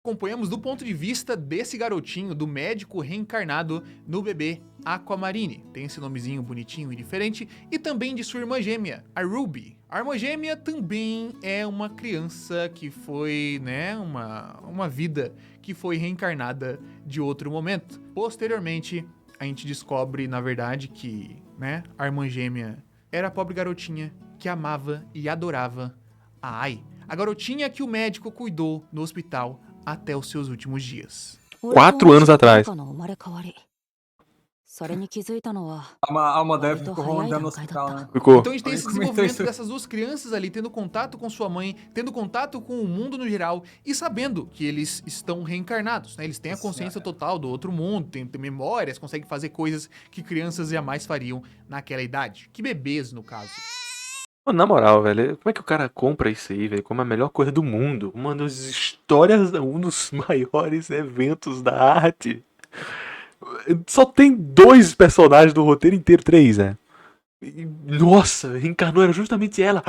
Speaker 2: Acompanhamos do ponto de vista desse garotinho, do médico reencarnado no bebê Aquamarine. Tem esse nomezinho bonitinho e diferente. E também de sua irmã gêmea, a Ruby. A irmã gêmea também é uma criança que foi, né, uma vida que foi reencarnada de outro momento. Posteriormente, a gente descobre, na verdade, que, né, a irmã gêmea era a pobre garotinha que amava e adorava a Ai. A garotinha que o médico cuidou no hospital até os seus últimos dias.
Speaker 1: 4 anos atrás.
Speaker 6: それに気づいたのは
Speaker 3: A alma deve ficou rondando no hospital, né?
Speaker 1: Ficou.
Speaker 2: Então a gente tem esse
Speaker 3: Alguém comentou
Speaker 2: desenvolvimento
Speaker 3: isso.
Speaker 2: dessas duas crianças ali, tendo contato com sua mãe, tendo contato com o mundo no geral e sabendo que eles estão reencarnados, né? Eles têm a consciência total do outro mundo, têm memórias, conseguem fazer coisas que crianças jamais fariam naquela idade. Que bebês, no caso.
Speaker 1: Mano, na moral, velho, como é que o cara compra isso aí, velho? Como a melhor coisa do mundo. Uma das histórias, um dos maiores eventos da arte. Só tem 2 personagens do roteiro inteiro, 3, né? E, nossa, reencarnou, era justamente ela.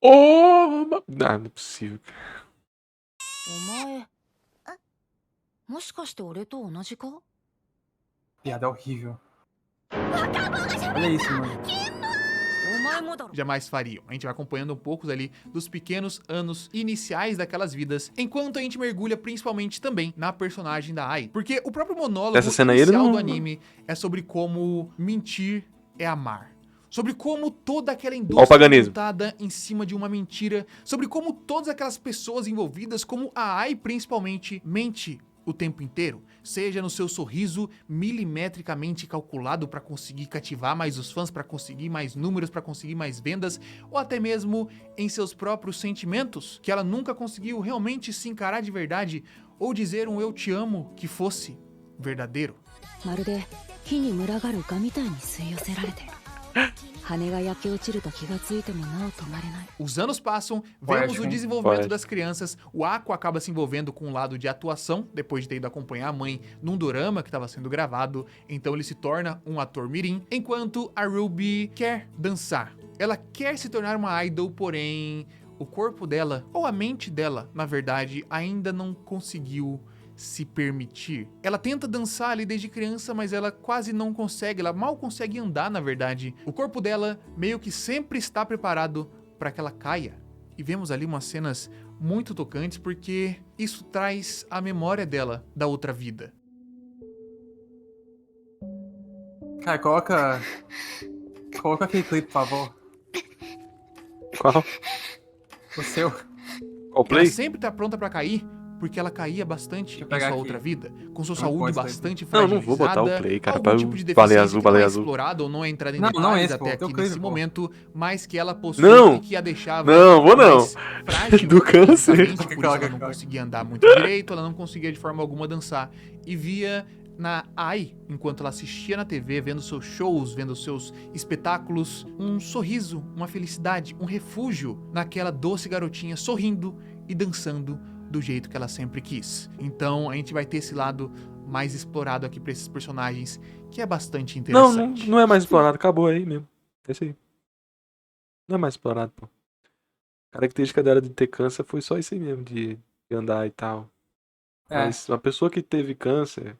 Speaker 1: Oh! Não é possível.
Speaker 6: お前もしかして俺と同じか
Speaker 3: Piada horrível. Olha isso, mano.
Speaker 6: お前もだろ
Speaker 2: Jamais fariam. A gente vai acompanhando um pouco ali dos pequenos anos iniciais daquelas vidas, enquanto a gente mergulha principalmente também na personagem da Ai. Porque o próprio monólogo
Speaker 1: Essa cena aí, ele
Speaker 2: inicial
Speaker 1: não-
Speaker 2: do anime é sobre como mentir é amar. Sobre como toda aquela
Speaker 1: Ó o
Speaker 2: indústria é
Speaker 1: paganismo.
Speaker 2: montada em cima de uma mentira. Sobre como todas aquelas pessoas envolvidas, como a Ai principalmente, mente o tempo inteiro. Seja no seu sorriso milimetricamente calculado para conseguir cativar mais os fãs, para conseguir mais números, para conseguir mais vendas, ou até mesmo em seus próprios sentimentos, que ela nunca conseguiu realmente se encarar de verdade ou dizer um eu te amo que fosse verdadeiro.
Speaker 6: まるで火に群がる蛾みたいに吸い寄せられて羽が焼け落ちると気がついてもなお止まれない
Speaker 2: Os anos passam, vemos
Speaker 3: Poético,
Speaker 2: o
Speaker 3: hein?
Speaker 2: desenvolvimento
Speaker 1: Poético.
Speaker 2: das crianças, o Aqua acaba se envolvendo com um lado de atuação, depois de ter ido acompanhar a mãe num dorama que estava sendo gravado, então ele se torna um ator mirim, enquanto a Ruby quer dançar. Ela quer se tornar uma idol, porém o corpo dela, ou a mente dela, na verdade, ainda não conseguiu se permitir. Ela tenta dançar ali desde criança, mas ela quase não consegue, ela mal consegue andar, na verdade. O corpo dela meio que sempre está preparado para que ela caia. E vemos ali umas cenas muito tocantes porque isso traz a memória dela da outra vida.
Speaker 3: Cara, coloca aquele clipe, por favor.
Speaker 1: Qual?
Speaker 3: O seu.
Speaker 1: Qual
Speaker 2: Ela
Speaker 1: play?
Speaker 2: sempre tá pronta pra cair, porque ela caía bastante
Speaker 3: Deixa eu
Speaker 2: em
Speaker 3: pegar
Speaker 2: sua
Speaker 3: aqui.
Speaker 2: outra vida, com sua
Speaker 3: Não
Speaker 2: saúde
Speaker 3: pode ser.
Speaker 2: bastante
Speaker 1: Não,
Speaker 2: fragilizada.
Speaker 1: não vou botar o play, cara,
Speaker 2: algum
Speaker 1: pra
Speaker 2: tipo de
Speaker 1: baleia
Speaker 2: deficiência
Speaker 1: azul,
Speaker 2: que não
Speaker 1: baleia
Speaker 2: é
Speaker 1: azul.
Speaker 2: explorada ou não é entrada em
Speaker 3: Não,
Speaker 2: detalhes
Speaker 3: não esse,
Speaker 2: até
Speaker 3: pô,
Speaker 2: aqui
Speaker 3: teu clipe,
Speaker 2: nesse
Speaker 3: pô.
Speaker 2: momento, mas que ela possui
Speaker 1: Não.
Speaker 2: e que a deixava
Speaker 1: Não, vou não.
Speaker 2: mais frágil,
Speaker 1: Do câncer.
Speaker 2: justamente por isso ela não
Speaker 3: Coloca.
Speaker 2: conseguia andar muito direito, ela não conseguia de forma alguma dançar. E via na Ai, enquanto ela assistia na TV, vendo seus shows, vendo seus espetáculos, um sorriso, uma felicidade, um refúgio naquela doce garotinha sorrindo e dançando do jeito que ela sempre quis. Então a gente vai ter esse lado mais explorado aqui pra esses personagens, que é bastante
Speaker 1: Não,
Speaker 2: interessante.
Speaker 1: não é mais explorado, acabou aí mesmo. É isso aí. Não é mais explorado, pô. A característica dela de ter câncer foi só isso aí mesmo, de andar e tal.
Speaker 3: É.
Speaker 1: Mas uma pessoa que teve câncer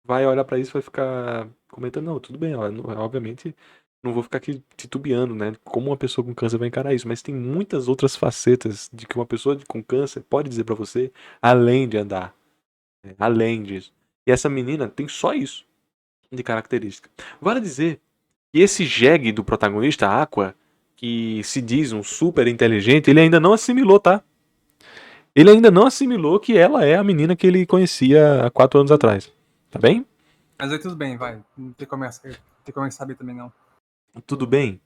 Speaker 1: vai olhar pra isso e vai ficar comentando, não, tudo bem, ó, obviamente não vou ficar aqui titubeando, né? Como uma pessoa com câncer vai encarar isso, mas tem muitas outras facetas de que uma pessoa com câncer pode dizer pra você, além de andar, né? Além disso. E essa menina tem só isso de característica. Vale dizer que esse jegue do protagonista, Aqua, que se diz um super inteligente, ele ainda não assimilou, tá? Ele ainda não assimilou que ela é a menina que ele conhecia há 4 anos atrás. Tá bem?
Speaker 3: Mas aí tudo bem, vai. Você começa. Não tem como saber também, não.
Speaker 1: Tudo bem.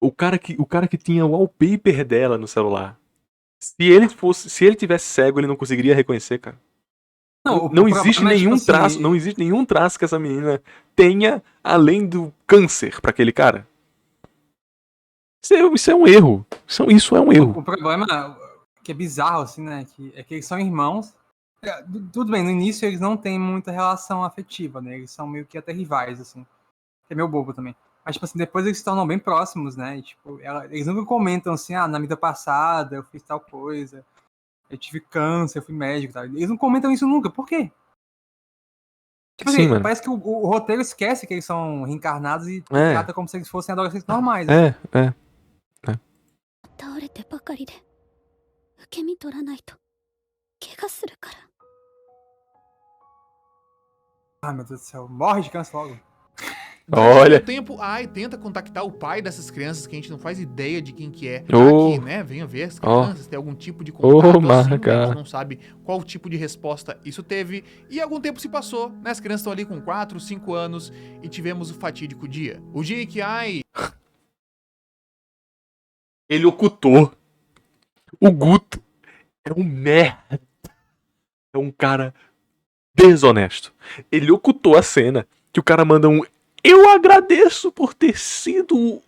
Speaker 1: O cara que tinha o wallpaper dela no celular. Se ele tivesse cego, ele não conseguiria reconhecer, cara. Não existe
Speaker 3: problema é,
Speaker 1: nenhum
Speaker 3: tipo
Speaker 1: traço,
Speaker 3: assim,
Speaker 1: não existe nenhum traço que essa menina tenha além do câncer pra aquele cara. Isso é um erro. Isso é um erro.
Speaker 3: O problema que é bizarro, assim, né? É que eles são irmãos. Tudo bem, no início eles não têm muita relação afetiva, né? Eles são meio que até rivais, assim. Que é meio bobo também. Mas, tipo assim, depois eles se tornam bem próximos, né? E, tipo, eles nunca comentam assim, na vida passada eu fiz tal coisa. Eu tive câncer, eu fui médico e tal. Eles não comentam isso nunca. Por quê? Tipo
Speaker 1: Sim,
Speaker 3: assim,
Speaker 1: mano.
Speaker 3: parece que o roteiro esquece que eles são reencarnados e
Speaker 1: É.
Speaker 3: trata como se eles fossem adolescentes normais. assim.
Speaker 1: É.
Speaker 6: 倒れてばかりで受け身取らないと怪我するから。
Speaker 3: Ai, meu Deus do céu. Morre de câncer logo.
Speaker 1: Olha.
Speaker 2: O tempo, a Ai tenta contactar o pai dessas crianças que a gente não faz ideia de quem que é.
Speaker 1: Oh.
Speaker 2: Aqui, né? Venha ver as crianças, tem algum tipo de contato
Speaker 1: Oh,
Speaker 2: assim, né? A
Speaker 1: Marca.
Speaker 2: gente não sabe qual tipo de resposta isso teve. E algum tempo se passou, né? As crianças estão ali com 4, 5 anos e tivemos o fatídico dia. O dia em que Ai...
Speaker 1: Ele ocultou. O Guto é um merda. É um cara desonesto. Ele ocultou a cena que o cara manda um eu agradeço por ter sido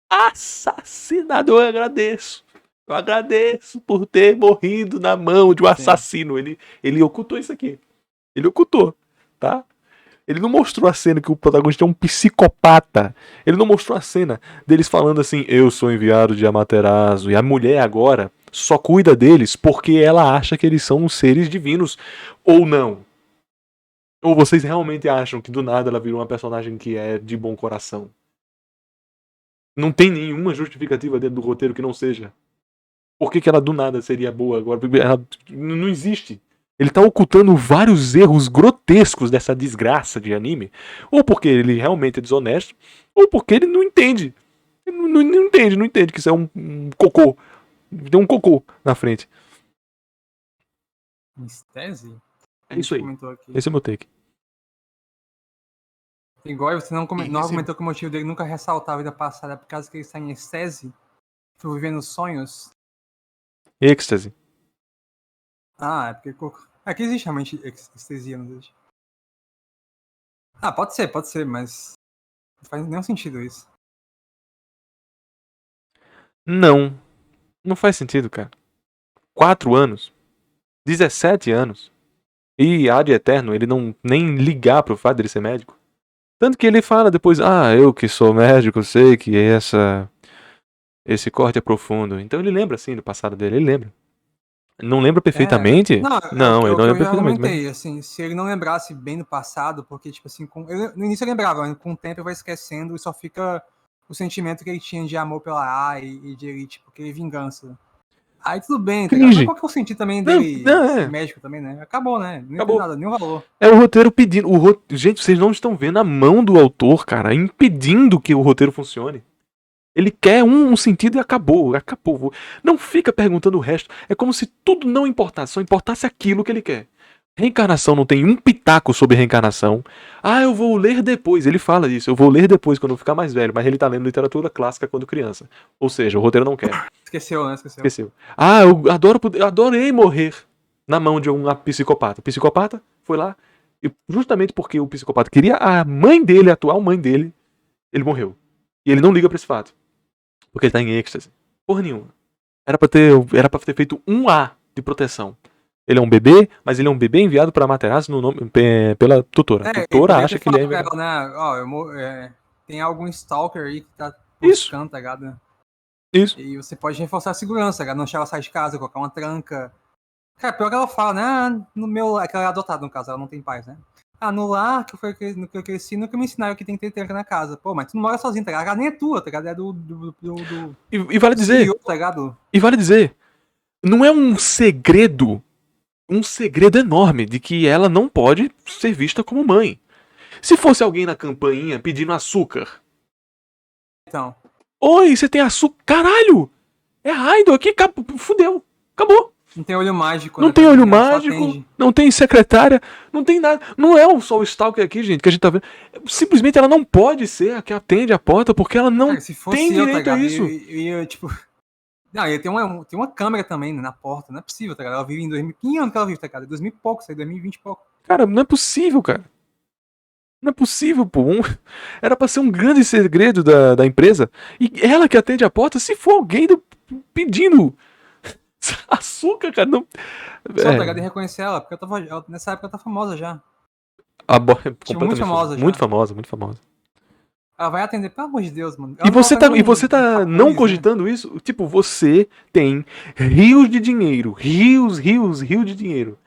Speaker 1: assassinado. Eu agradeço por ter morrido na mão de um assassino. Ele ocultou isso aqui. Ele ocultou, tá? Ele não mostrou a cena que o protagonista é um psicopata. Ele não mostrou a cena deles falando assim, eu sou enviado de Amaterasu. E a mulher agora só cuida deles porque ela acha que eles são seres divinos. Ou não. Ou vocês realmente acham que do nada ela virou uma personagem que é de bom coração? Não tem nenhuma justificativa dentro do roteiro que não seja. Por que ela do nada seria boa agora? Ela não existe. Ele tá ocultando vários erros grotescos dessa desgraça de anime. Ou porque ele realmente é desonesto, ou porque ele não entende. Ele não entende que isso é um cocô. Tem um cocô na frente.
Speaker 3: Anestese?
Speaker 1: É isso aí.
Speaker 3: Comentou aqui.
Speaker 1: Esse é o meu take.
Speaker 3: Igual você não
Speaker 2: Sim.
Speaker 3: argumentou que o motivo dele nunca ressaltar a vida passada é por causa que ele está em estese, por vivendo sonhos.
Speaker 1: Êxtase.
Speaker 3: Ah, é porque. Aqui existe realmente estesia, não existe? Ah, pode ser, mas. Não faz nenhum sentido isso.
Speaker 1: Não. Não faz sentido, cara. 4 anos. 17 anos. E Ad Eterno, ele não nem ligar pro fato dele ser médico. Tanto que ele fala depois, eu que sou médico, sei que esse corte é profundo. Então ele lembra, assim, do passado dele, ele lembra. Não lembra perfeitamente? Não, ele não lembra perfeitamente.
Speaker 3: Mas... assim, se ele não lembrasse bem do passado, porque, tipo assim, no início eu lembrava, mas com o tempo ele vai esquecendo e só fica o sentimento que ele tinha de amor pela Ai e de, tipo, aquele vingança. Aí tudo bem, tá ligado? Mas qual que é o sentido também dele ser médico também, né? Acabou, né? Não tem nada, nenhum valor.
Speaker 1: É o roteiro pedindo. Gente, vocês não estão vendo a mão do autor, cara, impedindo que o roteiro funcione. Ele quer um sentido e acabou. Não fica perguntando o resto. É como se tudo não importasse, só importasse aquilo que ele quer. Reencarnação não tem um pitaco sobre reencarnação. Eu vou ler depois. Ele fala isso. Eu vou ler depois quando eu ficar mais velho. Mas ele tá lendo literatura clássica quando criança. Ou seja, o roteiro não quer.
Speaker 3: Esqueceu, né?
Speaker 1: Esqueceu. Eu adorei morrer na mão de um psicopata. O psicopata foi lá e justamente porque o psicopata queria a mãe dele, a atual mãe dele, ele morreu. E ele não liga pra esse fato. Porque ele tá em êxtase. Porra nenhuma. Era pra ter feito um A de proteção. Ele é um bebê, mas ele é um bebê enviado pra Amaterasu pela tutora. A tutora acha que ele é enviado.
Speaker 3: Tem algum stalker aí que tá buscando, tá ligado?
Speaker 1: Isso.
Speaker 3: E você pode reforçar a segurança, tá ligado? Não deixar ela sair de casa, colocar uma tranca. Cara, pior que ela fala, né? No meu... É que ela é adotada, no caso, ela não tem pais, né? No lar que eu cresci, nunca me ensinaram que tem que ter tranca na casa. Pô, mas tu não mora sozinho, tá ligado? A casa nem é tua, tá ligado? É do
Speaker 1: E vale dizer...
Speaker 3: CEO, tá ligado?
Speaker 1: E vale dizer, não é um segredo enorme de que ela não pode ser vista como mãe. Se fosse alguém na campainha pedindo açúcar.
Speaker 3: Então.
Speaker 1: Oi, você tem açúcar? Caralho! É Raido aqui, fudeu. Acabou.
Speaker 3: Não tem olho mágico.
Speaker 1: Não
Speaker 3: né,
Speaker 1: tem
Speaker 3: pra
Speaker 1: olho
Speaker 3: adivinhar, só
Speaker 1: mágico,
Speaker 3: atende.
Speaker 1: não tem secretária, não tem nada. Não é só o Stalker aqui, gente, que a gente tá vendo. Simplesmente ela não pode ser a que atende a porta, porque ela não
Speaker 3: Cara, se fosse
Speaker 1: tem
Speaker 3: eu, tá
Speaker 1: direito a
Speaker 3: ligado?
Speaker 1: isso.
Speaker 3: Eu ia, tipo. Não, ia ter uma câmera também, né, na porta. Não é possível, tá ligado? Ela vive em 2000. Que ano que ela vive, tá ligado? 2000 e pouco, isso aí, 2020 e pouco.
Speaker 1: Cara, não é possível, cara. Não é possível, pô. Era pra ser um grande segredo da empresa. E ela que atende a porta, se for alguém pedindo açúcar, cara, não.
Speaker 3: Só, tá
Speaker 1: É,
Speaker 3: ligado? E reconhecer ela, porque nessa época ela tá famosa já.
Speaker 1: completamente
Speaker 3: famosa já.
Speaker 1: muito famosa, muito famosa.
Speaker 3: Ela vai atender, pelo amor de Deus, mano.
Speaker 1: E você tá não cogitando isso? Tipo, você tem rios de dinheiro. Rios de dinheiro.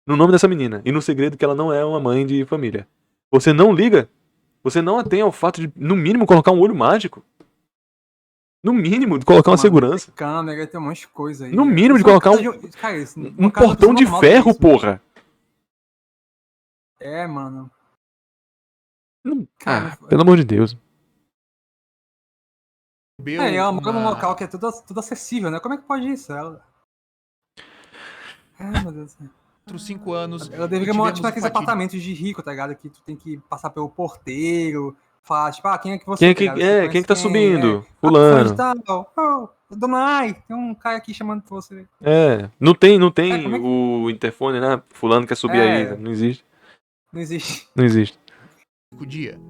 Speaker 1: No nome dessa menina. E no segredo que ela não é uma mãe de família. Você não liga? Você não atém ao fato de, no mínimo, colocar um olho mágico? No mínimo, de colocar uma segurança?
Speaker 3: Câmera, tem um monte de coisa aí.
Speaker 1: No mínimo de colocar um portão de ferro, porra.
Speaker 3: É, mano.
Speaker 1: Não-
Speaker 3: Cara,
Speaker 1: pelo amor de Deus.
Speaker 3: É, ela mora num local que é tudo acessível, né? Como é que pode isso? Ela... Ai, meu Deus do céu.
Speaker 2: Outros 5 anos.
Speaker 3: Ela deveria morar tipo naqueles apartamentos de rico, tá ligado? Que tu tem que passar pelo porteiro, falar, tipo, quem é que você
Speaker 1: Quem
Speaker 3: tá
Speaker 1: é que,
Speaker 3: ligado? Você
Speaker 1: quem
Speaker 3: conhece
Speaker 1: que tá
Speaker 3: quem?
Speaker 1: subindo?
Speaker 3: Fulano
Speaker 1: Fulano.
Speaker 3: de tal. Oh, Dona Ai, tem um cara aqui chamando pra você.
Speaker 1: É. Não tem
Speaker 3: como é que-
Speaker 1: o interfone, né? Fulano quer subir
Speaker 3: É.
Speaker 1: aí. Não existe.
Speaker 3: Não existe.
Speaker 1: Não existe.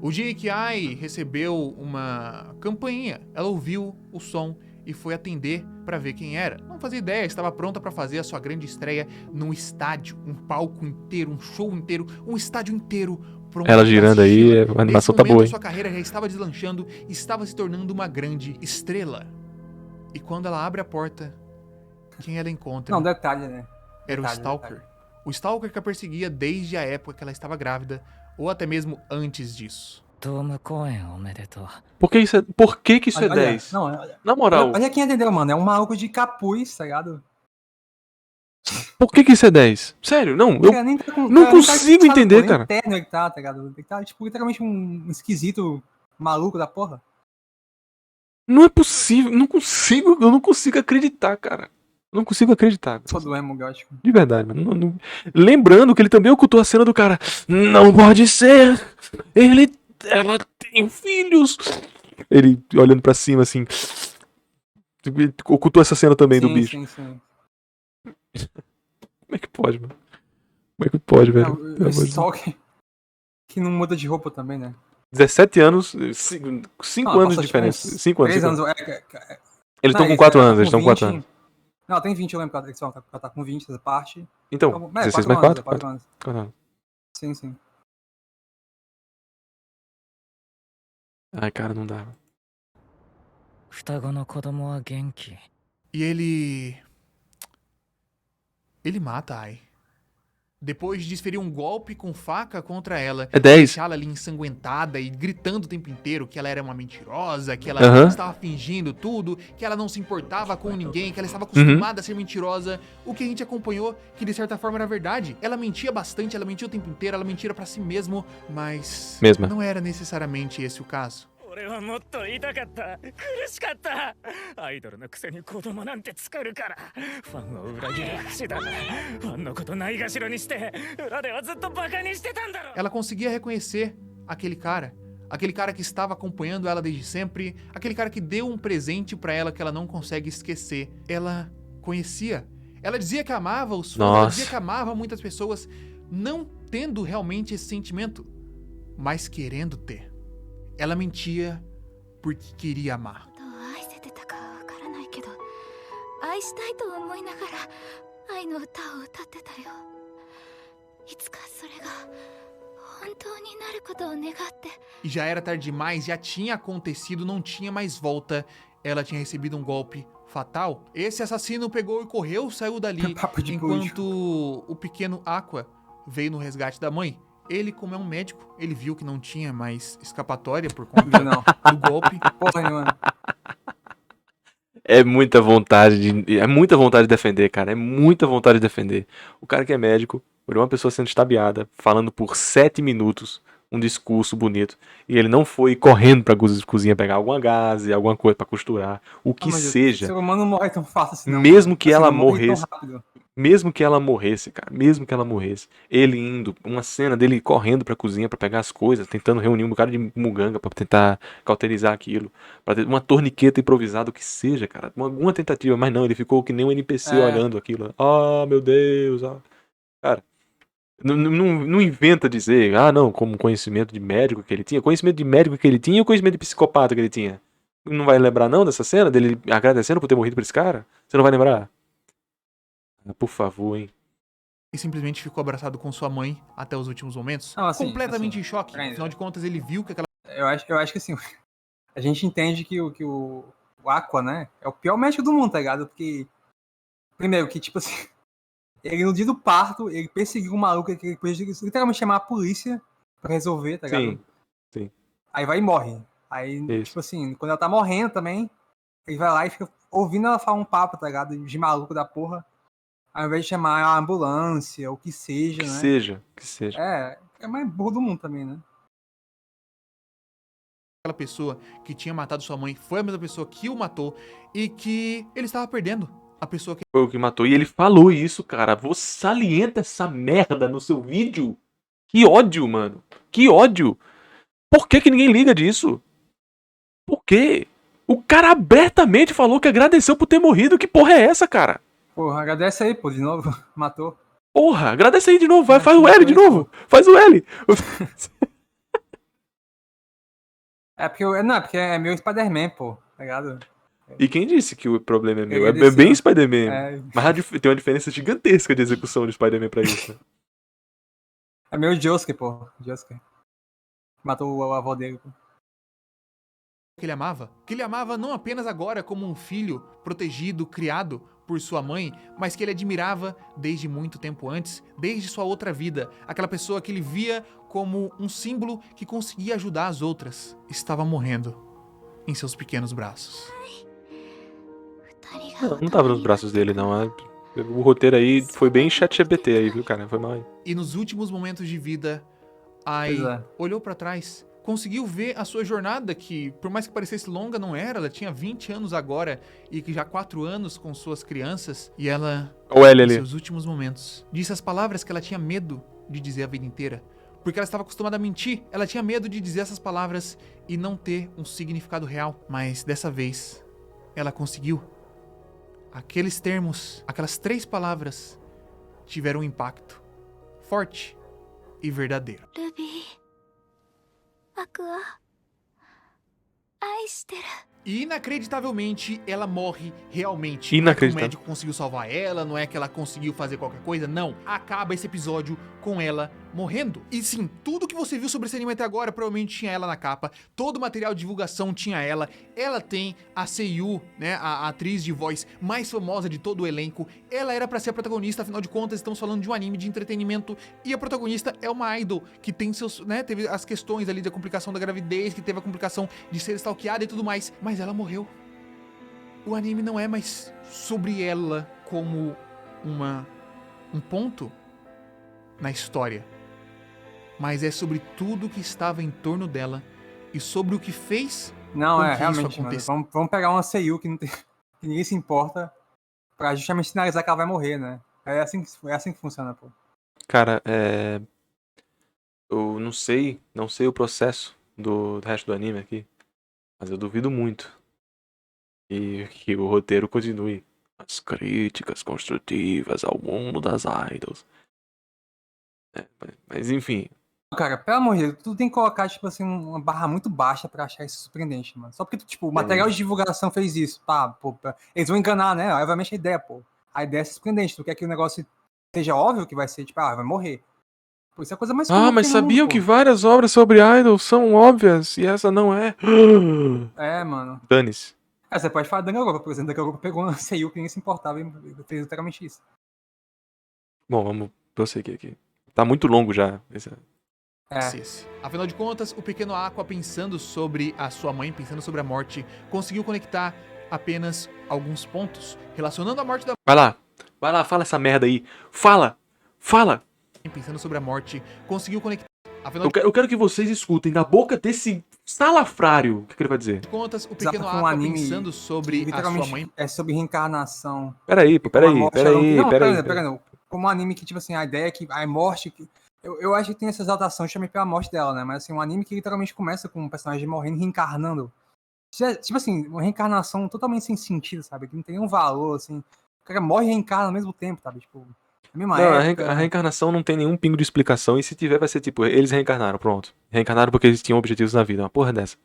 Speaker 2: O dia que Ai recebeu uma campainha, ela ouviu o som e foi atender pra ver quem era. Não fazia ideia, estava pronta pra fazer a sua grande estreia num estádio, um palco inteiro, um show inteiro, um estádio inteiro pronto.
Speaker 1: Ela
Speaker 2: pra
Speaker 1: girando
Speaker 2: assisti-la.
Speaker 1: aí, a animação
Speaker 2: Nesse
Speaker 1: tá
Speaker 2: momento,
Speaker 1: boa, hein?
Speaker 2: sua carreira já estava deslanchando, estava se tornando uma grande estrela. E quando ela abre a porta, quem ela encontra
Speaker 3: Não, detalhe, né?
Speaker 2: era o
Speaker 3: detalhe,
Speaker 2: Stalker.
Speaker 3: detalhe.
Speaker 2: O Stalker que a perseguia desde a época que ela estava grávida, ou até mesmo antes disso.
Speaker 7: ドーム公演おめでとう。
Speaker 1: Por que isso é
Speaker 3: Olha,
Speaker 1: 10?
Speaker 3: não, olha,
Speaker 1: Na moral,
Speaker 3: olha quem entendeu, mano. É um maluco de capuz, tá ligado?
Speaker 1: por que isso é 10? Sério, não.
Speaker 3: O
Speaker 1: Eu
Speaker 3: cara nem tá com- o
Speaker 1: não
Speaker 3: cara nem tá
Speaker 1: consigo
Speaker 3: disfarçado,
Speaker 1: entender,
Speaker 3: pô, nem
Speaker 1: cara.
Speaker 3: terno ele tá ligado? Ele tá, tipo, literalmente um esquisito maluco da porra.
Speaker 1: Não é possível. Eu não consigo acreditar, cara. Eu não consigo acreditar.
Speaker 3: Todo emo gótico.
Speaker 1: De verdade, mano. Lembrando que ele também ocultou a cena do cara. Não pode ser. Ela tem filhos. Ele olhando pra cima assim. Ocultou essa cena também do
Speaker 3: Sim,
Speaker 1: bicho.
Speaker 3: sim, sim.
Speaker 1: Como é que pode, mano? Como é que pode, velho?
Speaker 3: Não,
Speaker 1: Pelo
Speaker 3: o
Speaker 1: amor de Deus.
Speaker 3: Stalker que não muda de roupa também, né?
Speaker 1: 17 anos, 5
Speaker 3: Não,
Speaker 1: anos de
Speaker 3: passa, tipo,
Speaker 1: diferença.
Speaker 3: uns
Speaker 1: 5 anos.
Speaker 3: 3
Speaker 1: cinco
Speaker 3: anos.
Speaker 1: Eles estão
Speaker 3: Não,
Speaker 1: com 4 anos,
Speaker 3: ela
Speaker 1: eles
Speaker 3: tá
Speaker 1: estão
Speaker 3: com
Speaker 1: com 4
Speaker 3: 20.
Speaker 1: anos.
Speaker 3: Não, tem 20, eu lembro que ela tá com 20 essa parte.
Speaker 1: Então, 16
Speaker 3: 4
Speaker 1: mais
Speaker 3: anos,
Speaker 1: 4?
Speaker 3: 4 anos.
Speaker 1: 4 anos.
Speaker 3: Sim, sim.
Speaker 1: Ai, cara, não dá.
Speaker 7: 双子の子供は元気。
Speaker 2: E ele mata a Ai. Depois de desferir um golpe com faca contra ela,
Speaker 1: É 10.
Speaker 2: deixá-la ali ensanguentada e gritando o tempo inteiro que ela era uma mentirosa, que ela
Speaker 1: Aham.
Speaker 2: estava fingindo tudo, que ela não se importava com ninguém, que ela estava acostumada a ser mentirosa. O que a gente acompanhou, que de certa forma era verdade. Ela mentia bastante, ela mentia o tempo inteiro, ela mentia pra si mesmo, mas
Speaker 1: Mesma.
Speaker 2: não era necessariamente esse o caso.
Speaker 7: 俺はもっと痛かった。苦しかった。アイドルのくせに子供なんて作るから。ファンを裏切る口だ。ファンのことないがしろにして、裏ではずっとバカにしてたんだろ。
Speaker 2: Ela conseguia reconhecer aquele cara que estava acompanhando ela desde sempre, aquele cara que deu um presente pra ela que ela não consegue esquecer. Ela conhecia. Ela dizia que amava os fãs, ela
Speaker 1: Nossa.
Speaker 2: dizia que amava muitas pessoas, não tendo realmente esse sentimento, mas querendo ter. Ela mentia porque queria amar.
Speaker 5: どう愛せてたかはわからないけど愛したいと思いながら愛の歌を歌ってたよ。いつかそれが本当になることを願って。
Speaker 2: E já era tarde demais, já tinha acontecido, não tinha mais volta. Ela tinha recebido um golpe fatal. Esse assassino pegou e correu, saiu dali,
Speaker 3: Papo de
Speaker 2: enquanto o pequeno Aqua veio no resgate da mãe. Ele, como é um médico, ele viu que não tinha mais escapatória por conta
Speaker 3: Não,
Speaker 2: do golpe.
Speaker 3: porra nenhuma.
Speaker 1: É muita vontade de defender, cara. É muita vontade de defender. O cara que é médico, olhou uma pessoa sendo estabeada, falando por 7 minutos um discurso bonito, e ele não foi correndo pra cozinha pegar alguma gaze, alguma coisa pra costurar, o que
Speaker 3: Ah, mas
Speaker 1: seja.
Speaker 3: O ser humano não morre tão fácil assim, não.
Speaker 1: Mesmo que
Speaker 3: Assim,
Speaker 1: ela
Speaker 3: não morre tão
Speaker 1: morresse,
Speaker 3: rápido.
Speaker 1: Mesmo que ela morresse, cara, mesmo que ela morresse, ele indo, uma cena dele correndo pra cozinha pra pegar as coisas, tentando reunir um bocado de muganga pra tentar cauterizar aquilo, pra ter uma torniqueta improvisada, o que seja, cara, alguma tentativa, mas não, ele ficou que nem um NPC olhando aquilo. Ah, meu Deus, cara, não inventa dizer, não, como conhecimento de médico que ele tinha, conhecimento de médico que ele tinha e o conhecimento de psicopata que ele tinha. Não vai lembrar não dessa cena dele agradecendo por ter morrido por esse cara? Você não vai lembrar? Por favor, hein.
Speaker 2: E simplesmente ficou abraçado com sua mãe até os últimos momentos.
Speaker 3: Não, assim,
Speaker 2: completamente
Speaker 3: assim,
Speaker 2: em choque.
Speaker 3: ainda.
Speaker 2: Afinal de contas, ele viu que aquela
Speaker 3: Eu acho que assim, a gente entende que o Aqua, né, é o pior médico do mundo, tá ligado? Porque, primeiro, que tipo assim, ele no dia do parto, ele perseguiu um maluco que ele depois literalmente chamar a polícia pra resolver, tá ligado?
Speaker 1: Sim.
Speaker 3: Aí vai e morre. Aí,
Speaker 1: Isso.
Speaker 3: tipo assim, quando ela tá morrendo também, ele vai lá e fica ouvindo ela falar um papo, tá ligado? De maluco da porra. Ao invés de chamar a ambulância, ou que seja, né?
Speaker 1: Que seja.
Speaker 3: É mais burro do mundo também, né?
Speaker 2: pessoa que tinha matado sua mãe foi a mesma pessoa que o matou e que ele estava perdendo. A pessoa que
Speaker 1: Foi o que matou. E ele falou isso, cara. Você salienta essa merda no seu vídeo? Que ódio, mano. Que ódio. Por que ninguém liga disso? Por quê? O cara abertamente falou que agradeceu por ter morrido. Que porra é essa, cara?
Speaker 3: Porra, agradece aí, pô, de novo. Matou.
Speaker 1: Porra, agradece aí de novo. Vai, faz o L de novo. Faz o L.
Speaker 3: Porque é meu Spider-Man, pô, tá ligado?
Speaker 1: E quem disse que o problema é meu? É
Speaker 3: Agradeceu.
Speaker 1: bem Spider-Man.
Speaker 3: É,
Speaker 1: Mas tem uma diferença gigantesca de execução de Spider-Man pra isso. Né?
Speaker 3: é meu Josuke, pô. Josuke. Matou a avó dele, pô.
Speaker 2: ele amava. Que ele amava não apenas agora como um filho protegido, criado por sua mãe, mas que ele admirava desde muito tempo antes, desde sua outra vida. Aquela pessoa que ele via como um símbolo que conseguia ajudar as outras. Estava morrendo em seus pequenos braços.
Speaker 1: Não tava nos braços dele, não. O roteiro aí foi bem ChatGPT aí, viu, cara? Foi mal aí.
Speaker 2: E nos últimos momentos de vida, Ai
Speaker 3: Pois é.
Speaker 2: olhou pra trás, conseguiu ver a sua jornada, que por mais que parecesse longa, não era. Ela tinha 20 anos agora e que já 4 anos com suas crianças. E ela,
Speaker 1: O L
Speaker 2: em
Speaker 1: ali.
Speaker 2: seus últimos momentos, disse as palavras que ela tinha medo de dizer a vida inteira. Porque ela estava acostumada a mentir. Ela tinha medo de dizer essas palavras e não ter um significado real. Mas dessa vez, ela conseguiu. Aqueles termos, aquelas 3 palavras, tiveram um impacto forte e verdadeiro.
Speaker 5: ルビーアクア愛してる。
Speaker 2: E inacreditavelmente, ela morre realmente.
Speaker 1: Inacreditável.
Speaker 2: Não é que o médico conseguiu salvar ela, não é que ela conseguiu fazer qualquer coisa, não. Acaba esse episódio com ela morrendo. E sim, tudo que você viu sobre esse anime até agora provavelmente tinha ela na capa. Todo o material de divulgação tinha ela. Ela tem a Seiyu, né, a atriz de voz mais famosa de todo o elenco. Ela era pra ser a protagonista, afinal de contas, estamos falando de um anime de entretenimento. E a protagonista é uma idol que tem seus, né, teve as questões ali da complicação da gravidez, que teve a complicação de ser stalkeada e tudo mais. Mas ela morreu. O anime não é mais sobre ela como um ponto na história, mas é sobre tudo que estava em torno dela e sobre o que fez
Speaker 3: Não,
Speaker 2: com que
Speaker 3: realmente,
Speaker 2: isso
Speaker 3: mano.
Speaker 2: aconteceu.
Speaker 3: Vamos pegar uma Seiyu que, que ninguém se importa pra justamente sinalizar que ela vai morrer, né? É assim que funciona, pô.
Speaker 1: Cara, eu não sei o processo do resto do anime aqui, mas eu duvido muito que o roteiro continue as críticas construtivas ao mundo das idols. Mas enfim,
Speaker 3: Cara, pelo amor de Deus, tu tem que colocar, tipo assim, uma barra muito baixa pra achar isso surpreendente, mano. Só porque, tipo, o material de divulgação fez isso, pá, pô, eles vão enganar, né? Obviamente a ideia, pô. A ideia é surpreendente, tu quer que o negócio seja óbvio que vai ser, tipo, vai morrer. Pô, isso é a coisa mais comum
Speaker 1: mas
Speaker 3: que tem no
Speaker 1: sabiam
Speaker 3: mundo,
Speaker 1: que
Speaker 3: pô.
Speaker 1: várias obras sobre idols são óbvias e essa não é?
Speaker 3: É, mano.
Speaker 1: Dane-se.
Speaker 3: Você pode falar da Danganronpa, por exemplo, Danganronpa pegou uma Seiyu que ninguém se importava e fez literalmente isso.
Speaker 1: Bom, vamos prosseguir aqui. Tá muito longo já.
Speaker 2: Afinal de contas, o pequeno Aqua, pensando sobre a sua mãe, pensando sobre a morte, conseguiu conectar apenas alguns pontos, relacionando a morte da
Speaker 1: Vai lá, fala essa merda aí. Fala!
Speaker 2: mãe, pensando sobre a morte, conseguiu conectar. Afinal
Speaker 1: Eu quero que vocês escutem da boca desse Salafrário. O que ele vai dizer?
Speaker 2: Contas, o
Speaker 3: Exato,
Speaker 2: pequeno
Speaker 3: porque um
Speaker 2: Aqua
Speaker 3: anime
Speaker 2: pensando sobre a sua
Speaker 3: literalmente
Speaker 2: mãe.
Speaker 3: é sobre reencarnação.
Speaker 1: Peraí, pô,
Speaker 3: Como a
Speaker 1: peraí,
Speaker 3: morte, ela não-
Speaker 1: peraí.
Speaker 3: Não, pera, não. Como um anime que, tipo assim, a ideia é que a morte. Eu acho que tem essa exaltação também pela morte dela, né? Mas assim, um anime que literalmente começa com um personagem morrendo e reencarnando. Tipo assim, uma reencarnação totalmente sem sentido, sabe? Que não tem nenhum valor, assim. O cara morre e reencarna ao mesmo tempo, sabe? Tipo, na mesma
Speaker 1: Não,
Speaker 3: época.
Speaker 1: a reencarnação não tem nenhum pingo de explicação, e se tiver vai ser tipo, eles reencarnaram, pronto. Reencarnaram porque eles tinham objetivos na vida, uma porra dessa.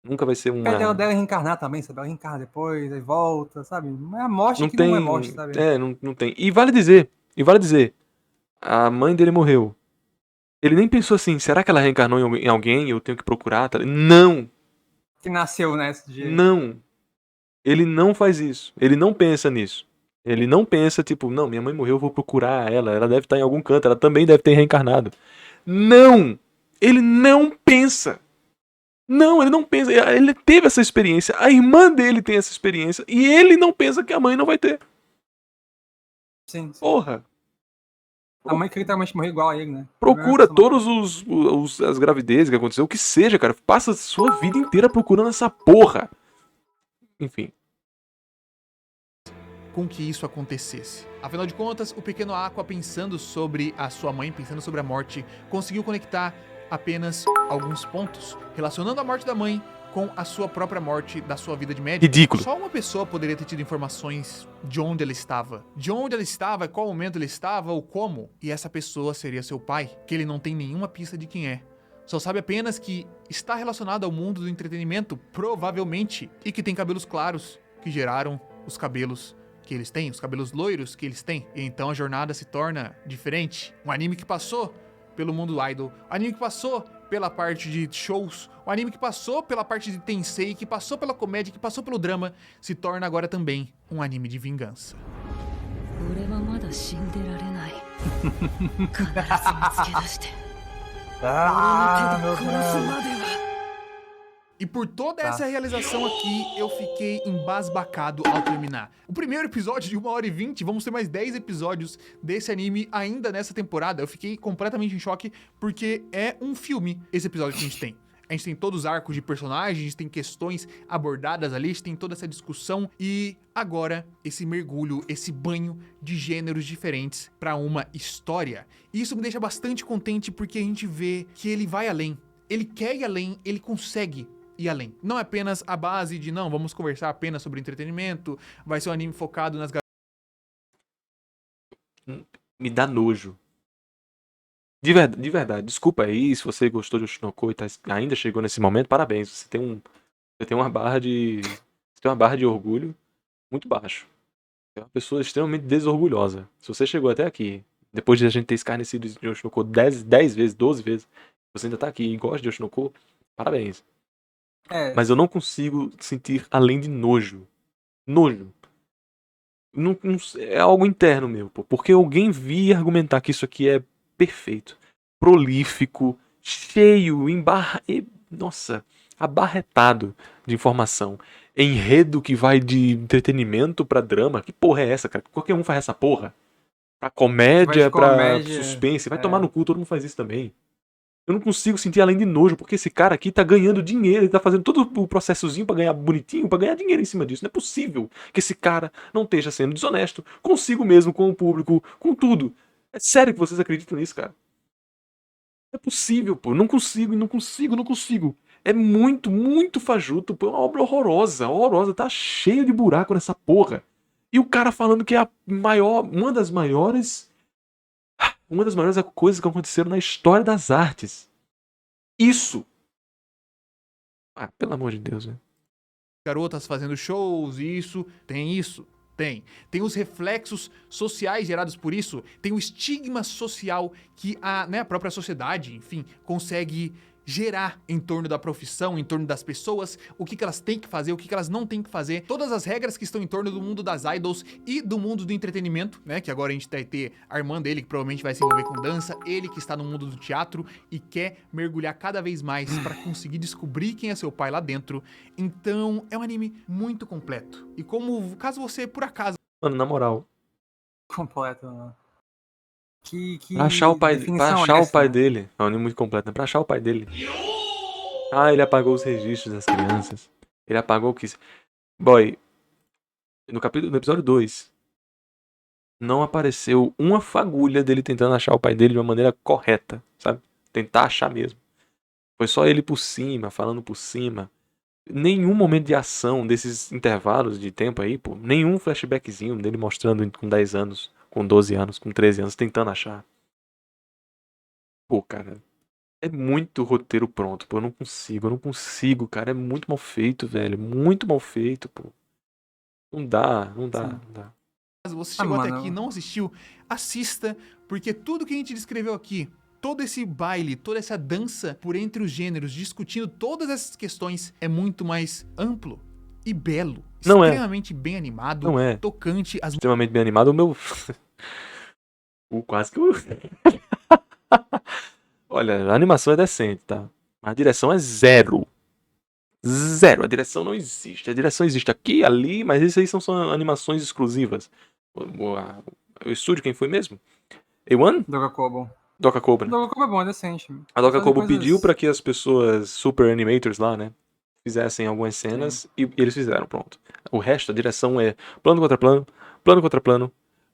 Speaker 1: Nunca vai ser
Speaker 3: A ideia
Speaker 1: uma...
Speaker 3: dela é reencarnar também, sabe? Ela reencarna depois, aí volta, sabe? Não é a morte
Speaker 1: Não
Speaker 3: que não é
Speaker 1: tem...
Speaker 3: morte, sabe?
Speaker 1: não tem. E vale dizer, a mãe dele morreu. Ele nem pensou assim, será que ela reencarnou em alguém e eu tenho que procurar? Não,
Speaker 3: Que nasceu, né? Esse dia.
Speaker 1: não. Ele não faz isso. Ele não pensa nisso. Ele não pensa, tipo, não, minha mãe morreu, eu vou procurar ela. Ela deve estar em algum canto, ela também deve ter reencarnado. Não! Ele não pensa. Não, ele não pensa. Ele teve essa experiência. A irmã dele tem essa experiência. E ele não pensa que a mãe não vai ter.
Speaker 3: Sim.
Speaker 1: Porra.
Speaker 3: A mãe que literalmente morreu igual a ele, né?
Speaker 1: Procura todos as gravidezes que aconteceu, o que seja, cara. Passa a sua vida inteira procurando essa porra. Enfim.
Speaker 2: Com que isso acontecesse. Afinal de contas, o pequeno Aqua, pensando sobre a sua mãe, pensando sobre a morte, conseguiu conectar apenas alguns pontos, relacionando a morte da mãe com a sua própria morte da sua vida de médico.
Speaker 1: Ridículo.
Speaker 2: Só uma pessoa poderia ter tido informações de onde ela estava. De onde ela estava, qual momento ele estava, ou como. E essa pessoa seria seu pai, que ele não tem nenhuma pista de quem é. Só sabe apenas que está relacionado ao mundo do entretenimento, provavelmente, e que tem cabelos claros, que geraram os cabelos que eles têm, os cabelos loiros que eles têm. E então a jornada se torna diferente. Um anime que passou pelo mundo idol, um anime que passou pela parte de shows, um anime que passou pela parte de Tensei, que passou pela comédia, que passou pelo drama, se torna agora também um anime de vingança.
Speaker 3: Ah, meu Deus.
Speaker 2: E por toda essa realização aqui, eu fiquei embasbacado ao terminar. O primeiro episódio de 1h20, vamos ter mais 10 episódios desse anime ainda nessa temporada. Eu fiquei completamente em choque, porque é um filme esse episódio que a gente tem. A gente tem todos os arcos de personagens, tem questões abordadas ali, a gente tem toda essa discussão e agora esse mergulho, esse banho de gêneros diferentes pra uma história. E isso me deixa bastante contente porque a gente vê que ele vai além. Ele quer ir além, ele consegue ir além. Não é apenas a base de, não, vamos conversar apenas sobre entretenimento, vai ser um anime focado nas...
Speaker 1: Me dá nojo. De verdade, desculpa aí se você gostou de Oshinoko e ainda chegou nesse momento, parabéns. Você tem uma barra de orgulho muito baixo. É uma pessoa extremamente desorgulhosa. Se você chegou até aqui, depois de a gente ter escarnecido de Oshinoko 10 vezes, 12 vezes, você ainda tá aqui e gosta de Oshinoko, parabéns. Mas eu não consigo sentir além de nojo. Nojo. Não, é algo interno meu, pô. Porque alguém vir argumentar que isso aqui é perfeito, prolífico, cheio, abarretado de informação. Enredo que vai de entretenimento pra drama. Que porra é essa, cara? Qualquer um faz essa porra. Pra comédia, pra suspense. Vai tomar no cu, todo mundo faz isso também. Eu não consigo sentir além de nojo, porque esse cara aqui tá ganhando dinheiro, ele tá fazendo todo o processozinho pra ganhar bonitinho, pra ganhar dinheiro em cima disso. Não é possível que esse cara não esteja sendo desonesto consigo mesmo, com o público, com tudo. É sério que vocês acreditam nisso, cara? Não é possível, pô. Não consigo. É muito, muito fajuto, pô. É uma obra horrorosa. Tá cheio de buraco nessa porra. E o cara falando que é uma das maiores coisas que aconteceram na história das artes. Isso. Ah, pelo amor de Deus, velho.
Speaker 2: Garotas fazendo shows, isso. Tem os reflexos sociais gerados por isso, tem o estigma social que a própria sociedade, enfim, consegue gerar em torno da profissão, em torno das pessoas, o que elas têm que fazer, o que elas não têm que fazer, todas as regras que estão em torno do mundo das idols e do mundo do entretenimento, né, que agora a gente vai ter a irmã dele, que provavelmente vai se envolver com dança, ele que está no mundo do teatro e quer mergulhar cada vez mais para conseguir descobrir quem é seu pai lá dentro. Então, é um anime muito completo. E como, caso você, por acaso...
Speaker 1: Mano, na moral.
Speaker 3: Completo, né? Pra
Speaker 1: achar o pai dele. É um anime muito completo, né? Pra achar o pai dele. Ah, ele apagou os registros das crianças. Ele apagou o que... Boy, no episódio 2, não apareceu uma fagulha dele tentando achar o pai dele de uma maneira correta, sabe? Tentar achar mesmo. Foi só ele por cima, falando por cima. Nenhum momento de ação desses intervalos de tempo aí, pô. Nenhum flashbackzinho dele mostrando com 10 anos, com 12 anos, com 13 anos, tentando achar. Pô, cara, é muito roteiro pronto, pô. Eu não consigo, cara. É muito mal feito, velho. Muito mal feito, pô. Não dá.
Speaker 2: Caso você chegou até
Speaker 3: mano.
Speaker 2: aqui e não assistiu, assista, porque tudo que a gente descreveu aqui, todo esse baile, toda essa dança por entre os gêneros, discutindo todas essas questões, é muito mais amplo e belo.
Speaker 1: Não é.
Speaker 2: Extremamente bem animado,
Speaker 1: Não é.
Speaker 2: tocante, as
Speaker 1: Extremamente bem animado. O meu... quase que eu... Olha, a animação é decente, tá? Mas a direção é zero. Zero. A direção não existe. A direção existe aqui e ali, mas isso aí são animações exclusivas. O estúdio, quem foi mesmo? A1?
Speaker 3: Doga Kobo.
Speaker 1: Doka Kobo, né?
Speaker 3: Doga Kobo é bom, é decente.
Speaker 1: A Doka
Speaker 3: Fazem
Speaker 1: Kobo
Speaker 3: coisas-
Speaker 1: pediu pra que as pessoas super animators lá, né, fizessem algumas cenas e eles fizeram, pronto. O resto, a direção é plano contra plano, plano contra plano,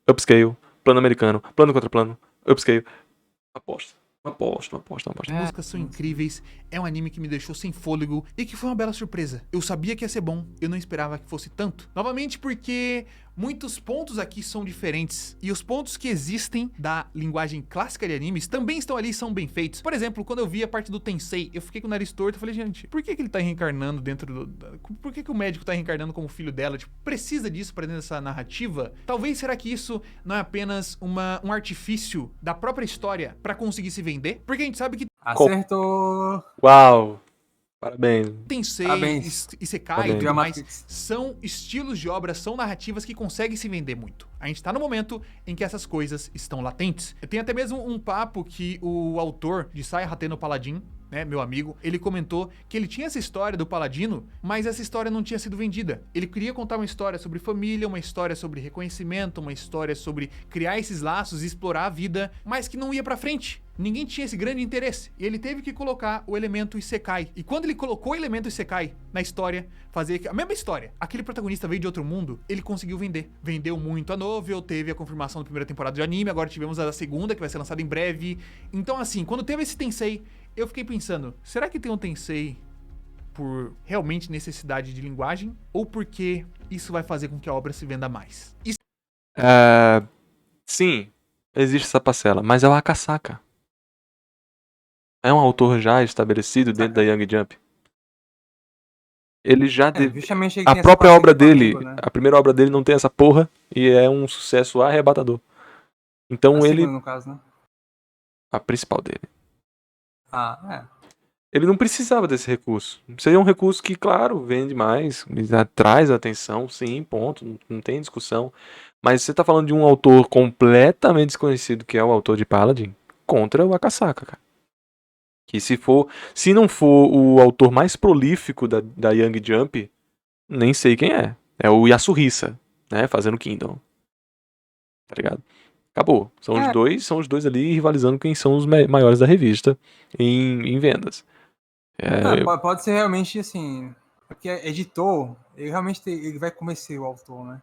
Speaker 1: upscale, plano americano, plano contra plano, upscale. Aposta.
Speaker 2: As músicas são incríveis, é um anime que me deixou sem fôlego e que foi uma bela surpresa. Eu sabia que ia ser bom, eu não esperava que fosse tanto. Novamente porque muitos pontos aqui são diferentes e os pontos que existem da linguagem clássica de animes também estão ali e são bem feitos. Por exemplo, quando eu vi a parte do Tensei, eu fiquei com o nariz torto e falei, gente, por que ele tá reencarnando dentro do... Por que o médico tá reencarnando como filho dela? Tipo, precisa disso pra dentro dessa narrativa? Talvez será que isso não é apenas um artifício da própria história pra conseguir se vender? Porque a gente sabe que
Speaker 3: Acertou.
Speaker 1: Uau! Parabéns.
Speaker 2: Tensei,
Speaker 3: Parabéns.
Speaker 2: Isekai
Speaker 1: Parabéns.
Speaker 2: e tudo mais
Speaker 3: Dramatics.
Speaker 2: são estilos de obra, são narrativas que conseguem se vender muito. A gente tá no momento em que essas coisas estão latentes. Tem até mesmo um papo que o autor de Sai Hateno Paladin, né, meu amigo, ele comentou que ele tinha essa história do Paladino, mas essa história não tinha sido vendida. Ele queria contar uma história sobre família, uma história sobre reconhecimento, uma história sobre criar esses laços e explorar a vida, mas que não ia pra frente. Ninguém tinha esse grande interesse. E ele teve que colocar o elemento Isekai. E quando ele colocou o elemento Isekai na história, fazer a mesma história, aquele protagonista veio de outro mundo, ele conseguiu vender. Vendeu muito a novel, teve a confirmação da primeira temporada de anime, agora tivemos a segunda, que vai ser lançada em breve. Então, assim, quando teve esse Tensei, eu fiquei pensando, será que tem um Tensei por realmente necessidade de linguagem? Ou porque isso vai fazer com que a obra se venda mais?
Speaker 1: Sim, existe essa parcela, mas é o Akasaka. É um autor já estabelecido dentro da Young Jump. Ele já
Speaker 3: Justamente ele
Speaker 1: a
Speaker 3: tem essa
Speaker 1: própria
Speaker 3: parceria
Speaker 1: obra
Speaker 3: com o
Speaker 1: dele,
Speaker 3: amigo, né?
Speaker 1: a primeira obra dele não tem essa porra e é um sucesso arrebatador. Então
Speaker 3: A
Speaker 1: ele,
Speaker 3: segunda, no caso, né?
Speaker 1: a principal dele.
Speaker 3: Ah,
Speaker 1: Ele não precisava desse recurso. Seria um recurso que, claro, vende mais, traz atenção, sim, ponto, não tem discussão. Mas você tá falando de um autor completamente desconhecido, que é o autor de Paladin, contra o Akasaka, cara. Que se não for o autor mais prolífico da Young Jump, nem sei quem é. É o Yasuhisa, né, fazendo Kingdom. Tá ligado? Acabou. São os dois ali rivalizando quem são os maiores da revista em vendas.
Speaker 3: Pode ser realmente assim, porque editor, ele realmente ele vai convencer o autor, né?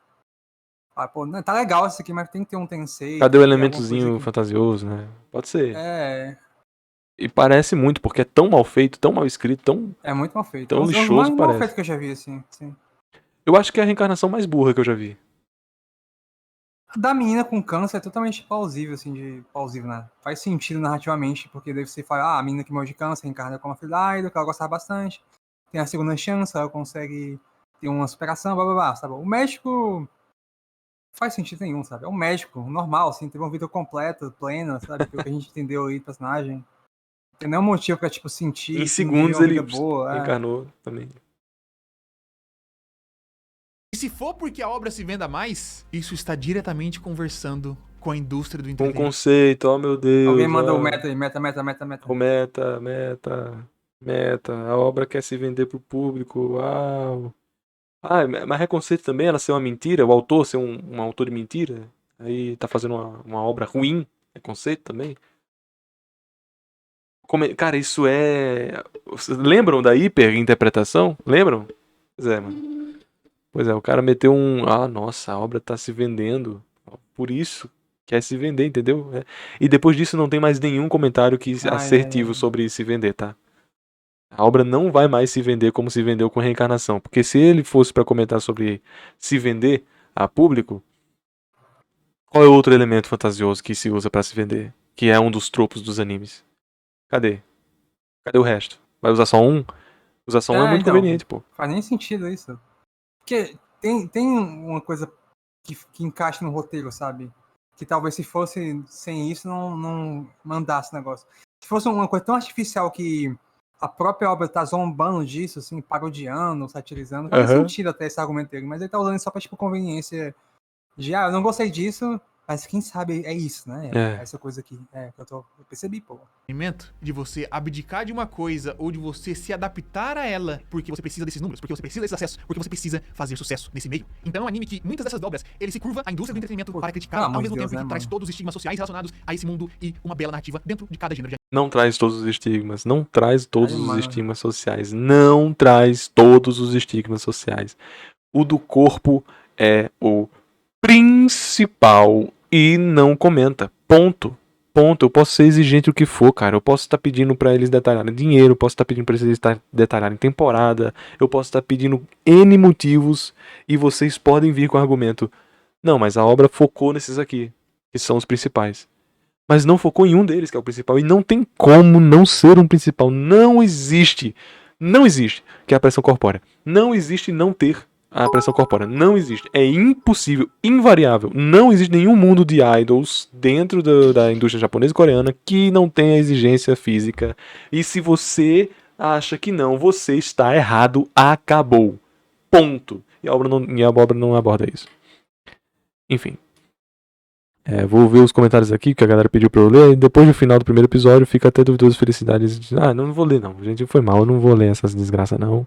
Speaker 3: Pô, não, tá legal isso aqui, mas tem que ter um Tensei.
Speaker 1: Cadê o
Speaker 3: tem que ter alguma
Speaker 1: elementozinho
Speaker 3: coisa que-
Speaker 1: fantasioso, né? Pode ser.
Speaker 3: É,
Speaker 1: E parece muito, porque é tão mal feito, tão mal escrito, tão...
Speaker 3: é muito mal feito.
Speaker 1: Tão
Speaker 3: É um dos
Speaker 1: lixoso
Speaker 3: mais mal
Speaker 1: parece.
Speaker 3: feito que eu já vi, assim. Sim.
Speaker 1: Eu acho que é a reencarnação mais burra que eu já vi.
Speaker 3: A da menina com câncer é totalmente plausível, assim, plausível, né? Faz sentido narrativamente, porque deve ser falar, a menina que morreu de câncer reencarna como a filha da Idol, que ela gostava bastante. Tem a segunda chance, ela consegue ter uma superação, blá blá blá, sabe? O médico não faz sentido nenhum, sabe? É um médico normal, assim, teve uma vida completa, plena, sabe? Pelo que a gente entendeu aí do personagem. Não tem nenhum motivo pra, tipo, sentir.
Speaker 1: Em
Speaker 3: que
Speaker 1: segundos
Speaker 3: viveu uma
Speaker 1: ele
Speaker 3: vida boa.
Speaker 1: reencarnou também.
Speaker 2: E se for porque a obra se venda mais, isso está diretamente conversando com a indústria do
Speaker 1: Com o
Speaker 2: entretenimento.
Speaker 1: conceito, oh meu Deus.
Speaker 3: Alguém manda
Speaker 1: ó,
Speaker 3: o meta aí, meta.
Speaker 1: O meta. A obra quer se vender pro público, uau. Ah, mas é conceito também ela ser uma mentira, o autor ser um autor de mentira. Aí tá fazendo uma obra ruim, é conceito também. Cara, isso é... Vocês lembram da hiperinterpretação? Lembram? Pois é, mano. Pois é, o cara meteu nossa, a obra tá se vendendo. Por isso, quer se vender, entendeu? E depois disso não tem mais nenhum comentário assertivo sobre se vender, tá? A obra não vai mais se vender como se vendeu com Reencarnação. Porque se ele fosse pra comentar sobre se vender a público, qual é o outro elemento fantasioso que se usa pra se vender? Que é um dos tropos dos animes. Cadê? Cadê o resto? Vai usar só um? Usar só um é muito
Speaker 3: então,
Speaker 1: conveniente, pô.
Speaker 3: Faz nem sentido isso. Porque tem uma coisa que encaixa no roteiro, sabe? Que talvez se fosse sem isso não mandasse o negócio. Se fosse uma coisa tão artificial que a própria obra tá zombando disso, assim, parodiando, satirizando, faz sentido até esse argumento dele, mas ele tá usando só pra, tipo, conveniência de, eu não gostei disso, mas quem sabe é isso, né? Essa coisa aqui, que eu percebi, pô.
Speaker 2: De você abdicar de uma coisa ou de você se adaptar a ela porque você precisa desses números, porque você precisa desses acessos, porque você precisa fazer sucesso nesse meio. Então é um anime que muitas dessas obras, ele se curva à indústria do entretenimento para criticar, ao mesmo tempo que traz todos os estigmas sociais relacionados a esse mundo e uma bela narrativa dentro de cada gênero de anime.
Speaker 1: Não traz todos os estigmas, não traz todos os estigmas sociais, não traz todos os estigmas sociais. O do corpo é o principal e não comenta. Ponto. Eu posso ser exigente o que for, cara. Eu posso estar pedindo pra eles detalharem dinheiro, eu posso estar pedindo pra eles detalharem temporada, eu posso estar pedindo N motivos e vocês podem vir com o argumento: não, mas a obra focou nesses aqui, que são os principais. Mas não focou em um deles, que é o principal, e não tem como não ser um principal. Não existe que é a pressão corpórea. Não existe não ter a pressão corpórea. Não existe. É impossível, invariável. Não existe nenhum mundo de idols dentro da indústria japonesa e coreana que não tenha exigência física. E se você acha que não, você está errado. Acabou. Ponto. E a obra não aborda isso. Enfim. Vou ver os comentários aqui que a galera pediu pra eu ler. E depois do final do primeiro episódio, fica até duvidoso felicidades. Não vou ler não. Gente, foi mal. Eu não vou ler essas desgraças não.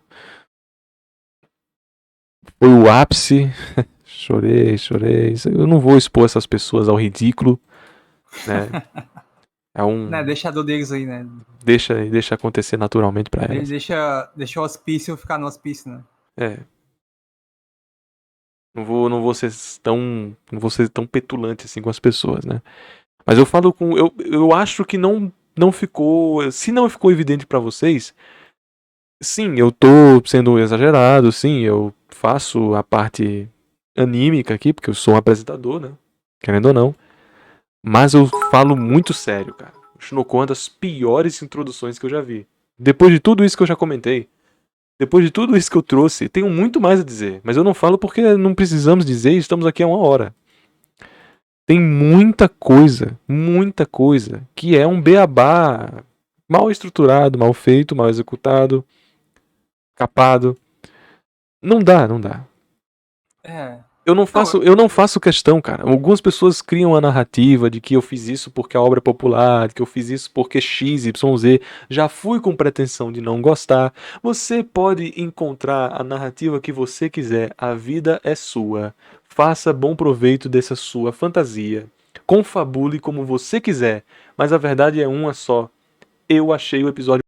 Speaker 1: Foi o ápice. Chorei. Eu não vou expor essas pessoas ao ridículo. Né?
Speaker 3: Deixa a dor deles aí, né?
Speaker 1: Deixa acontecer naturalmente pra elas.
Speaker 3: Deixa o hospício ficar no hospício, né?
Speaker 1: Não vou ser tão petulante assim com as pessoas, né? Mas eu falo com... Eu acho que não ficou... Se não ficou evidente pra vocês... Sim, eu tô sendo exagerado, sim, eu faço a parte anímica aqui, porque eu sou um apresentador, né? Querendo ou não. Mas eu falo muito sério, cara. O Shinoko é uma das piores introduções que eu já vi. Depois de tudo isso que eu já comentei, depois de tudo isso que eu trouxe, tenho muito mais a dizer. Mas eu não falo porque não precisamos dizer e estamos aqui há 1 hora. Tem muita coisa, que é um beabá mal estruturado, mal feito, mal executado, capado. Não dá. Eu não faço questão, cara. Algumas pessoas criam a narrativa de que eu fiz isso porque a obra é popular, de que eu fiz isso porque X, Y, Z. Já fui com pretensão de não gostar. Você pode encontrar a narrativa que você quiser. A vida é sua. Faça bom proveito dessa sua fantasia. Confabule como você quiser. Mas a verdade é uma só. Eu achei o episódio